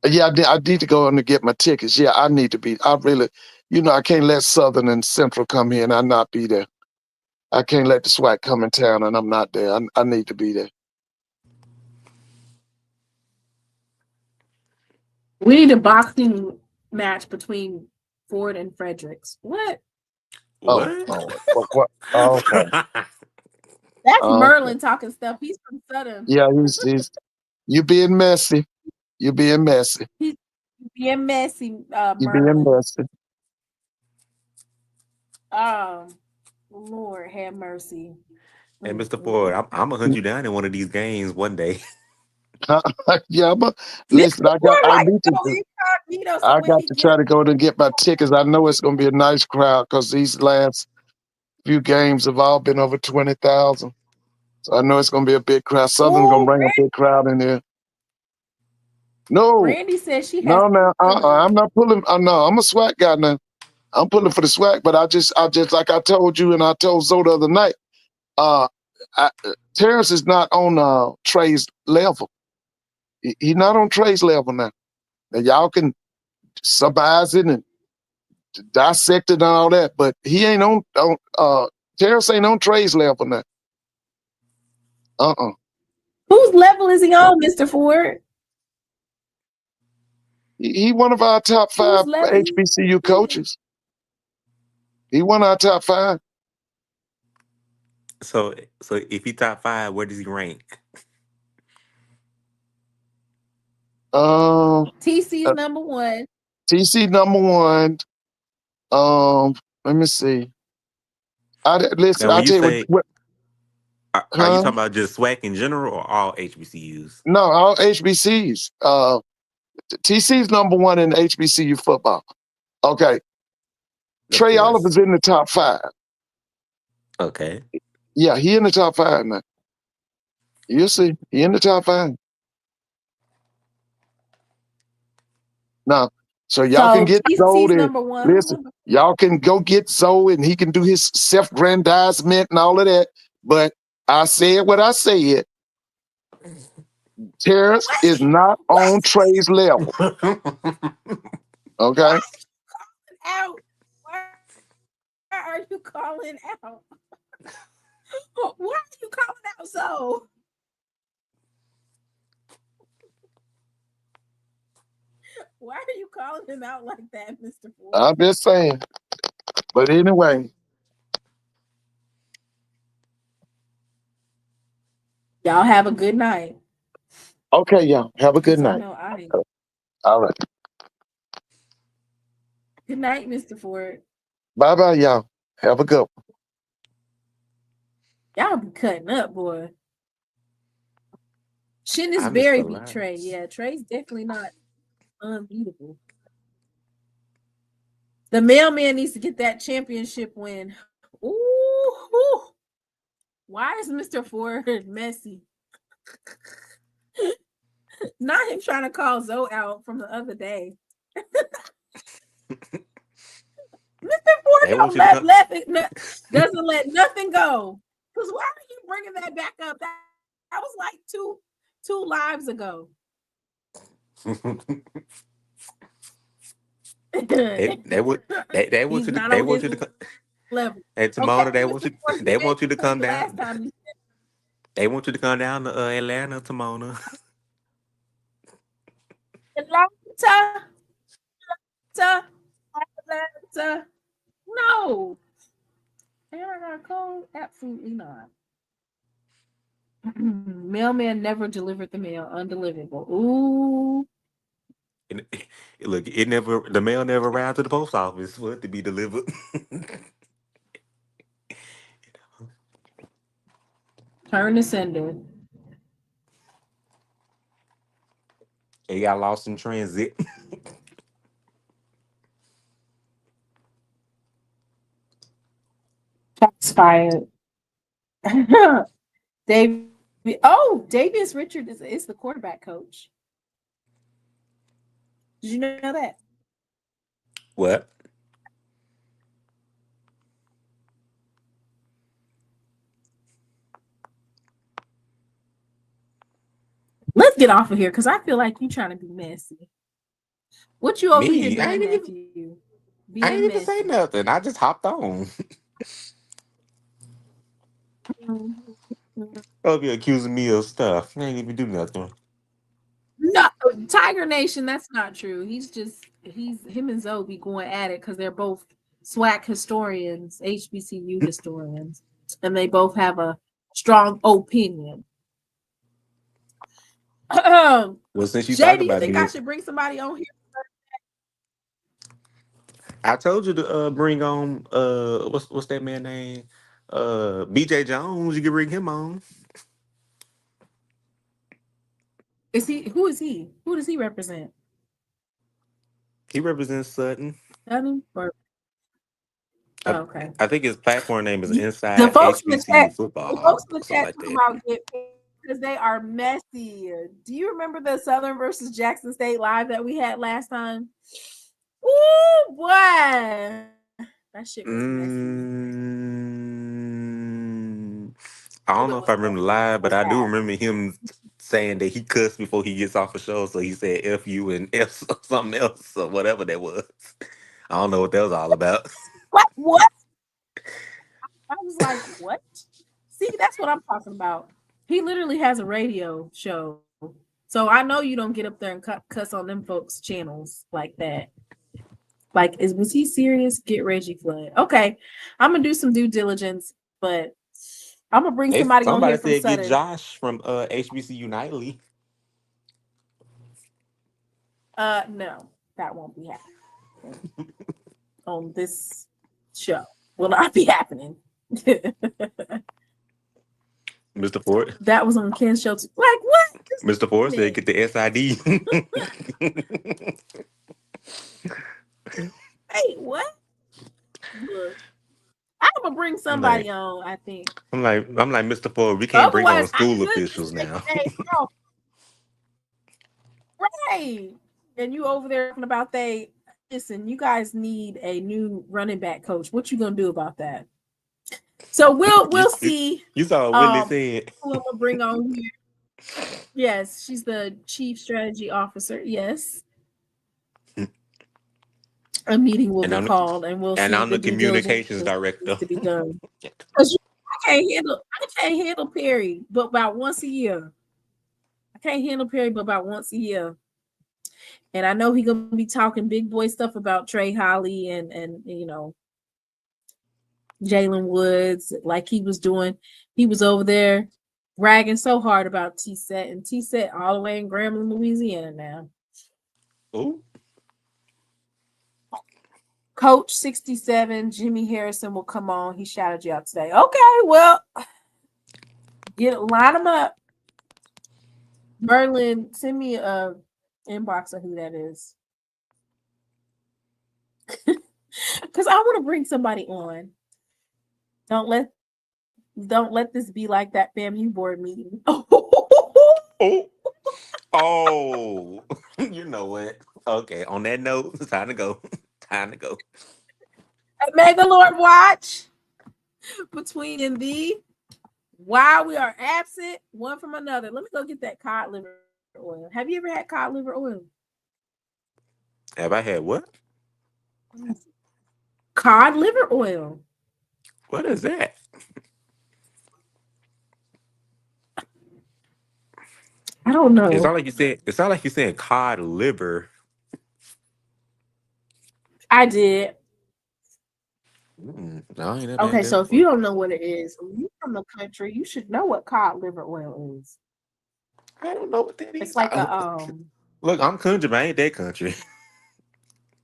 Yeah, I need to go in and get my tickets. Yeah, I need to be. I really, I can't let Southern and Central come here and I not be there. I can't let the SWAC come in town and I'm not there. I need to be there. We need a boxing match between Ford and Fredericks. What? Oh, what? Oh, okay. That's Merlin talking stuff. He's from Southern. Yeah, he's you being messy. You being messy. He's being messy, You Merlin. being messy. Lord have mercy. Hey, Mr. Ford, I'm gonna hunt you down in one of these games one day. Yeah, but listen, I got to try to go and get my tickets. I know it's gonna be a nice crowd because these last few games have all been over 20,000. So I know it's gonna be a big crowd. Southern's gonna bring a big crowd in there. No, Randy says she has no, I'm not pulling. No, I'm a SWAC guy now. I'm pulling for the SWAC, but I just like I told you and I told Zoe the other night. Terrence is not on Trey's level. He's not on Trey's level now. And y'all can surmise it and dissect it and all that, but he ain't on Terrence ain't on Trey's level now. Whose level is he on, Mr. Ford? He one of our top 5 HBCU coaches. He one of our top 5. So if he top 5, where does he rank? TC's number 1. TC number 1. Let me see. Listen, Now, when I'll you tell say, you what. are you talking about just SWAC in general or all HBCUs? No, all HBCs. TC's number 1 in HBCU football. Okay. Trey Oliver's in the top 5. Okay. Yeah, he in the top 5 now. You'll see. He in the top 5. Now, so y'all can get Zoe. number 1. Listen, y'all can go get Zoe and he can do his self-grandizement and all of that. But I said what I said. Terrence is not on Trey's level. Okay? Out. Why are you calling out? Why are you calling out so? Why are you calling him out like that, Mr. Ford? I'm just saying. But anyway. Y'all have a good night. Okay, y'all. Have a good night. All right. Good night, Mr. Ford. Bye-bye, y'all. Have a good one. Y'all be cutting up, boy. Shouldn't this Berry beat Trey? Yeah, Trey's definitely not unbeatable. The mailman needs to get that championship win. Ooh. Why is Mr. Ford messy? Not him trying to call Zoe out from the other day. Mr. Ford doesn't let nothing go. Because why are you bringing that back up? That was like two lives ago. They want you to level. Hey, Timona, okay, they want you to come down. They want you to come down to Atlanta, Timona. Atlanta. No. And I got a cold? Absolutely not. Mailman never delivered the mail. Undeliverable. Ooh. And look, the mail never arrived to the post office for it to be delivered. Turn to sender. It got lost in transit. Shots fired. David. Oh, Davius Richard is the quarterback coach. Did you know that? What? Let's get off of here because I feel like you trying to be messy. What you over here Me? doing, nephew? I ain't even say nothing. I just hopped on. Oh, you accusing me of stuff. I ain't even do nothing. No, Tiger Nation, that's not true. Him and Zoe be going at it because they're both SWAC historians, HBCU historians, and they both have a strong opinion. Well, since you Jay, talk do you about think I this, should bring somebody on here? I told you to bring on what's that man name? BJ Jones. You can bring him on. Who is he? Who does he represent? He represents Sutton. Sutton or okay. I think his platform name is The Inside folks in the HBCU chat, Football or something like talk that. about get because they are messy. Do you remember the Southern versus Jackson State live that we had last time? Ooh, boy, that shit was messy. I don't know if I remember live, but I do remember him saying that he cussed before he gets off the show. So he said "F you" and "F" something else or whatever that was. I don't know what that was all about. What? I was like, what? See, that's what I'm talking about. He literally has a radio show. So I know you don't get up there and cuss on them folks' channels like that. Like, was he serious? Get Reggie Flood. Okay, I'm gonna do some due diligence, but I'm gonna bring somebody on here from said Sutton. get Josh from HBCU Nightly. No, that won't be happening on this show. Will not be happening. Mr. Ford. That was on Ken's show too. Like what? Mr. Ford said get the SID. Hey, what? Look, I'm gonna bring somebody on. I think. I'm like Mr. Ford. We can't bring on school officials now. Right. And you over there talking about listen, you guys need a new running back coach. What you gonna do about that? So we'll see. You saw what Willie said. Who I'm gonna bring on here. Yes, she's the chief strategy officer. Yes. A meeting will be called and we'll see. And I'm the communications director. To be done. Because I can't handle Perry but about once a year. I can't handle Perry but about once a year. And I know he's gonna be talking big boy stuff about Trey Holly and you know Jalen Woods, like he was doing. He was over there bragging so hard about T-Set, and T-Set all the way in Grambling, Louisiana now. Ooh. Coach 67, Jimmy Harrison will come on. He shouted you out today. Okay, well, line them up. Merlin, send me a inbox of who that is. Because I want to bring somebody on. Don't let this be like that FAMU board meeting. Oh, you know what? Okay, on that note, it's time to go. Time to go. May the Lord watch between and thee while we are absent one from another. Let me go get that cod liver oil. Have you ever had cod liver oil? Have I had what? Cod liver oil. What is that? I don't know. It's not like you said. It's not like you said cod liver. I did. No, okay, so if you don't know what it is, when you're from the country, you should know what cod liver oil is. I don't know what that is. It's like Look, I'm country, but I ain't that country.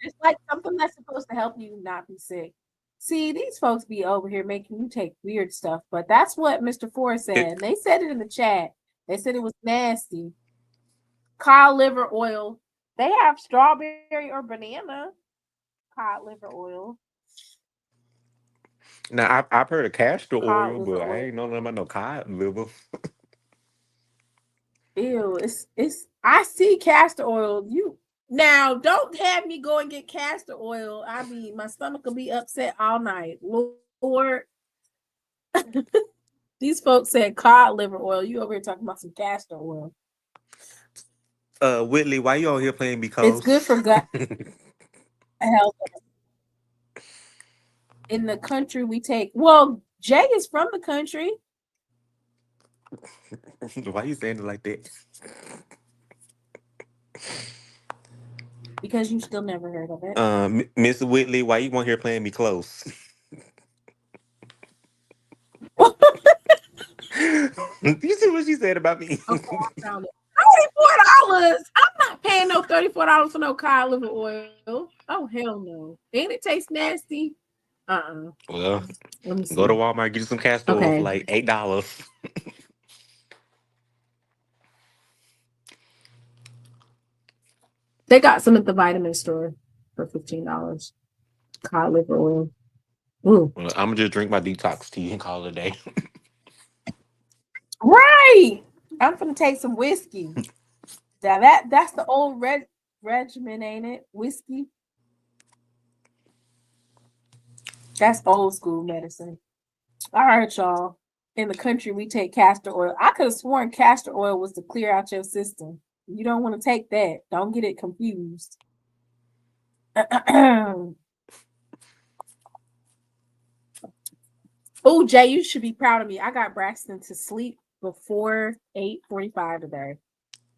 It's like something that's supposed to help you not be sick. See, these folks be over here making you take weird stuff, but that's what Mr. Ford said. It, And they said it in the chat. They said it was nasty. Cod liver oil. They have strawberry or banana cod liver oil. now, I've heard of castor Cod oil, liver but I oil. ain't know nothing about no cotton liver. Ew, it's I see castor oil. You now don't have me go and get castor oil. I mean, my stomach will be upset all night. Lord, these folks said cod liver oil. You over here talking about some castor oil. Whitley, why you on here playing me It's good close? for gut health. In the country, we take. Well, Jay is from the country. Why you saying it like that? Because you still never heard of it. Miss Whitley, why you on here playing me close? You see what she said about me? Okay, I found it. $34. I'm not paying no $34 for no cod liver oil. Oh hell no. And it tastes nasty. Well, Let me go to see. Walmart, get you some castor oil for Okay. like $8. They got some at the vitamin store for $15. Cod liver oil. Ooh. Well, I'm gonna just drink my detox tea and call it a day. Right. I'm gonna take some whiskey. Now that's the old regimen, ain't it? Whiskey. That's old school medicine. All right, y'all. In the country, we take castor oil. I could have sworn castor oil was to clear out your system. You don't want to take that. Don't get it confused. Oh, Jay, you should be proud of me. I got Braxton to sleep before 8:45 today.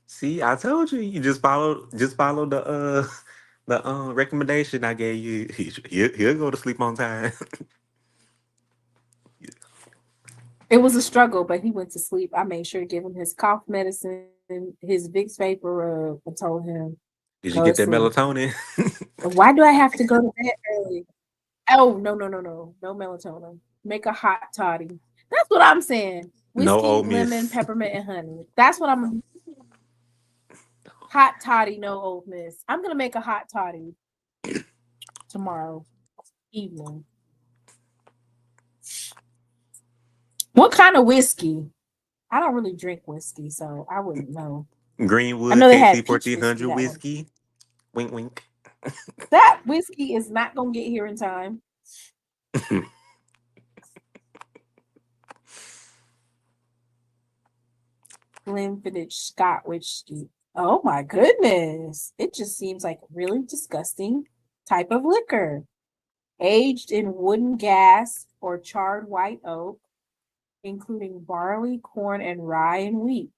See, I told you. You just follow the recommendation I gave you. He'll go to sleep on time. It was a struggle, but he went to sleep. I made sure to give him his cough medicine, his Vicks vapor rub. I told him, Did you go to get that sleep. melatonin? Why do I have to go to bed early? Oh, no. No melatonin. Make a hot toddy. That's what I'm saying. No, Whiskey, Ole lemon, Miss. peppermint, and honey. That's what I'm. Hot toddy, no Old Miss. I'm gonna make a hot toddy tomorrow evening. What kind of whiskey? I don't really drink whiskey, so I wouldn't know. I Greenwood know they KC had peach whiskey. 1400 That one. whiskey. Wink, wink. That whiskey is not gonna get here in time. Glenfiddich Scott whiskey. Oh my goodness. It just seems like a really disgusting type of liquor. Aged in wooden gas or charred white oak, including barley, corn, and rye and wheat.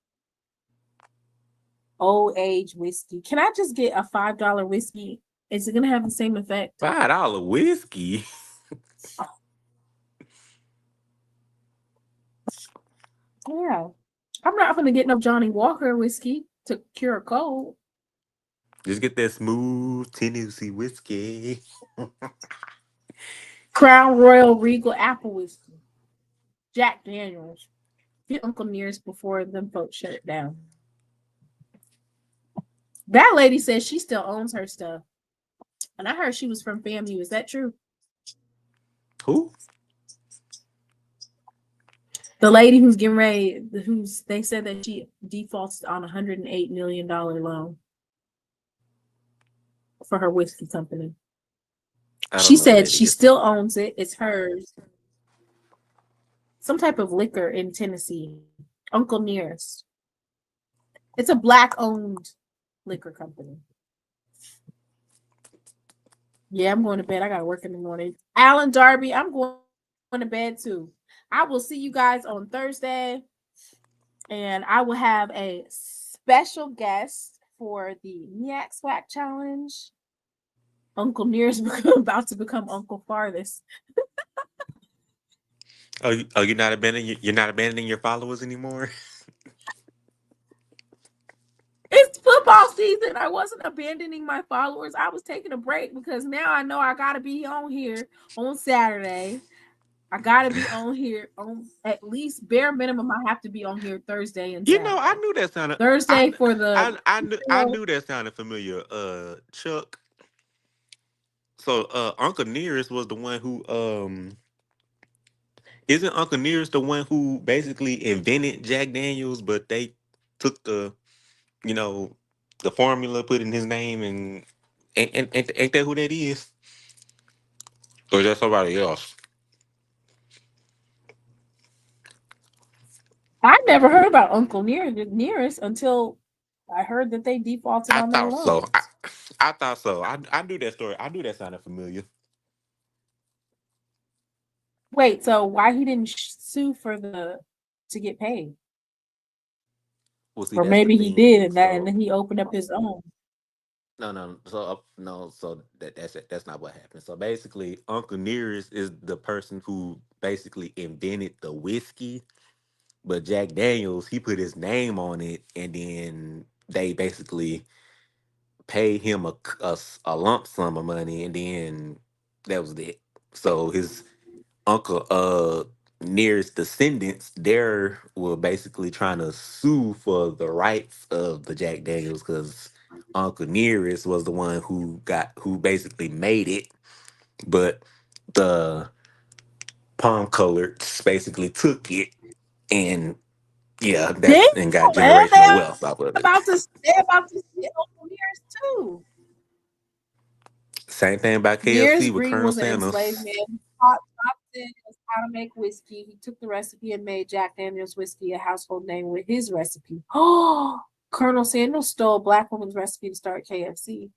Old age whiskey. Can I just get a $5 whiskey? Is it gonna have the same effect? $5 whiskey. Yeah. I'm not gonna get no Johnny Walker whiskey to cure a cold. Just get that smooth Tennessee whiskey. Crown Royal Regal Apple whiskey. Jack Daniels. Get Uncle Nearest before them folks shut it down. That lady says she still owns her stuff. And I heard she was from FAMU. Is that true? Who? The lady who's getting ready, they said that she defaulted on $108 million loan for her whiskey company. I don't She know what said that she is. still owns it. It's hers. Some type of liquor in Tennessee. Uncle Nearest. It's a Black-owned liquor company. Yeah, I'm going to bed. I got to work in the morning. Alan Darby, I'm going to bed too. I will see you guys on Thursday. And I will have a special guest for the NEAC SWAC challenge. Uncle Nearest about to become Uncle Farthest. You're not abandoning your followers anymore? It's football season. season. I wasn't abandoning my followers. I was taking a break because now I know I gotta be on here on Saturday. I gotta be on here on at least bare minimum. I have to be on here Thursday and You know, I Saturday. knew that sounded. Thursday for the I knew that sounded familiar. Chuck. So, Uncle Nearest was the one who isn't Uncle Nearest the one who basically invented Jack Daniels, but they took the you know the formula, put in his name, and ain't that who that is? Or is that somebody else? I never heard about Uncle Nearest until I heard that they defaulted I on their thought so. loans. I thought so. I knew that story. I knew that sounded familiar. Wait, so why he didn't sue for to get paid? Well, see, Or that's the maybe he thing. did, and So then he opened up his own. no. So no. So that's not what happened. So basically, Uncle Nearest is the person who basically invented the whiskey, but Jack Daniels he put his name on it, and then they basically paid him a lump sum of money, and then that was it. So his uncle nearest descendants there were basically trying to sue for the rights of the Jack Daniels because Uncle Nearest was the one who basically made it, but the palm coloreds basically took it and yeah, Damn, that's and got man, generational wealth off of it. they about to see Uncle Nearest too. Same thing about KFC Nearest with Green Colonel was an enslaved Sanders. man who taught Thompson how to make whiskey. He took the recipe and made Jack Daniel's whiskey a household name with his recipe. Oh, Colonel Sanders stole a black woman's recipe to start KFC.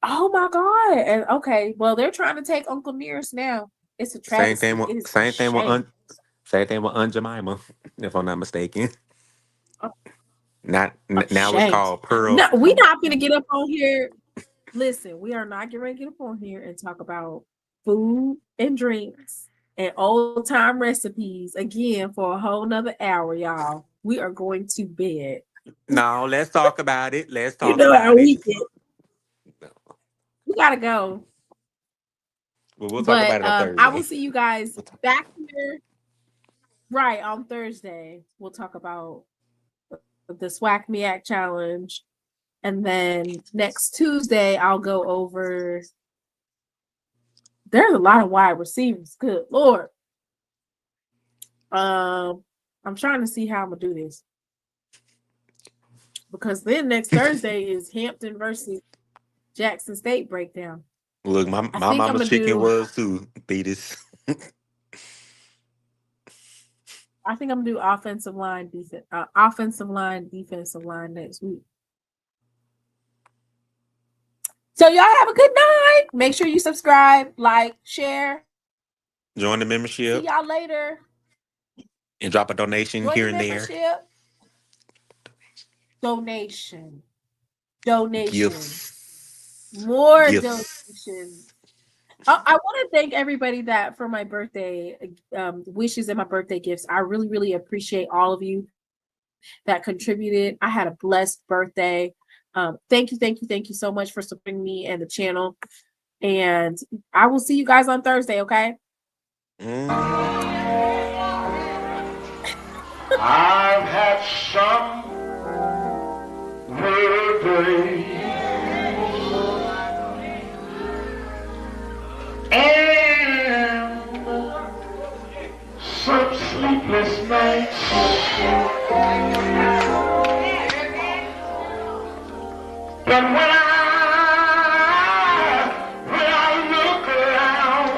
Oh my God. And okay, well, they're trying to take Uncle Nearest now. It's a Same thing travesty. with It is a same thing with shame. same thing with Aunt Jemima, if I'm not mistaken. A, Not a now it's shame. called Pearl. No, we're not gonna get up on here. Listen, we are not going to get up on here and talk about food and drinks and old time recipes again for a whole nother hour, y'all. We are going to bed. No, let's talk about it. Let's You talk know how about it. we get. We gotta go. Well, we'll talk about But it on I will Thursday. see you guys back here right on Thursday. We'll talk about the SWAC MEAC challenge. And then next Tuesday, I'll go over. There's a lot of wide receivers. Good Lord. I'm trying to see how I'm gonna do this because then next Thursday is Hampton versus Jackson State breakdown. Look, I my think I'm mama's gonna chicken do. was too, Thetis. I think I'm gonna do offensive line, defensive line next week. So y'all have a good night. Make sure you subscribe, like, share. Join the See membership y'all later. and drop a donation Join here the and there. membership. Donation. Gifts. More Gifts. donations. I want to thank everybody that for my birthday wishes and my birthday gifts. I really, really appreciate all of you that contributed. I had a blessed birthday. Thank you so much for supporting me and the channel. And I will see you guys on Thursday, okay? I've had some birthdays and some sleepless nights. But when I look around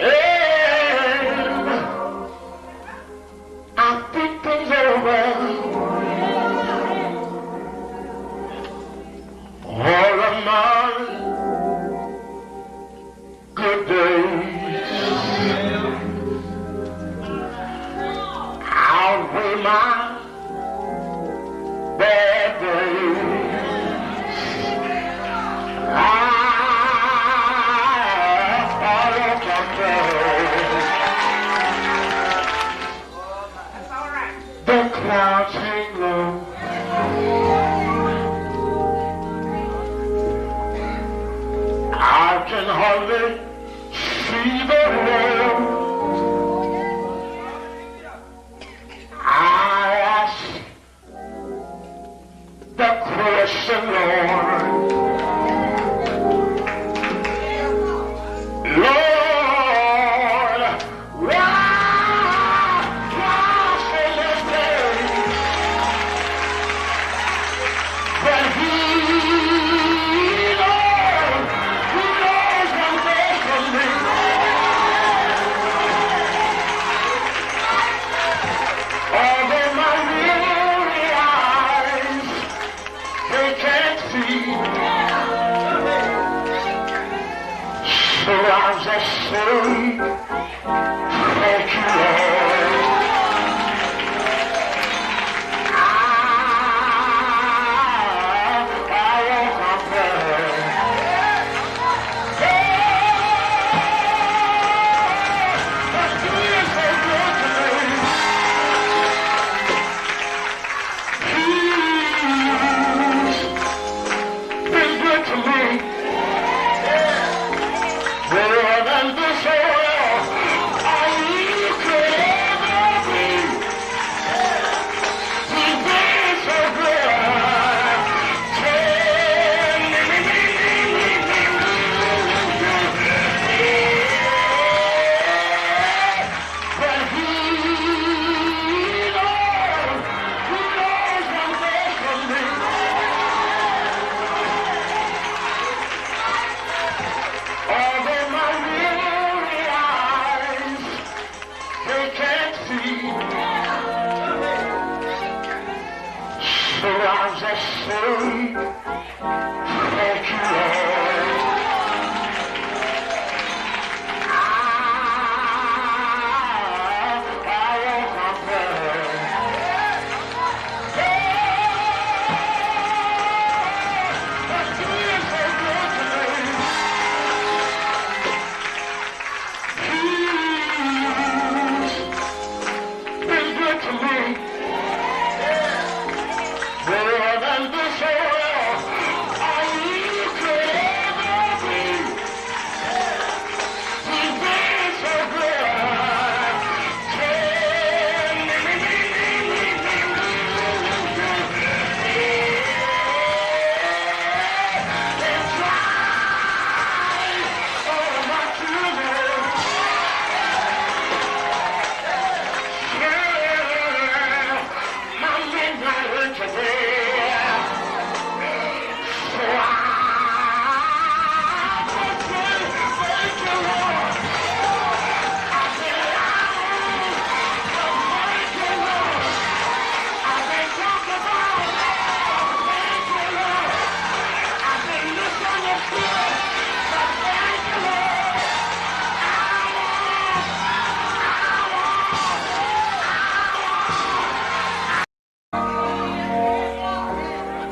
and I think things over, all of my good days outweigh my bad days. I follow control. clouds hang low. I can hardly see the road. I ask the question, Lord. Lord, why so much pain? But He knows one thing for me. Although my weary eyes, they can't see. So I'll just say, thank you, Lord. I won't complain. But He is so good to me. He's been good to me. Better than this world you could ever be. He's been so good. But He knows one thing for me. Although my weary eyes, they can't see. So I'll just say,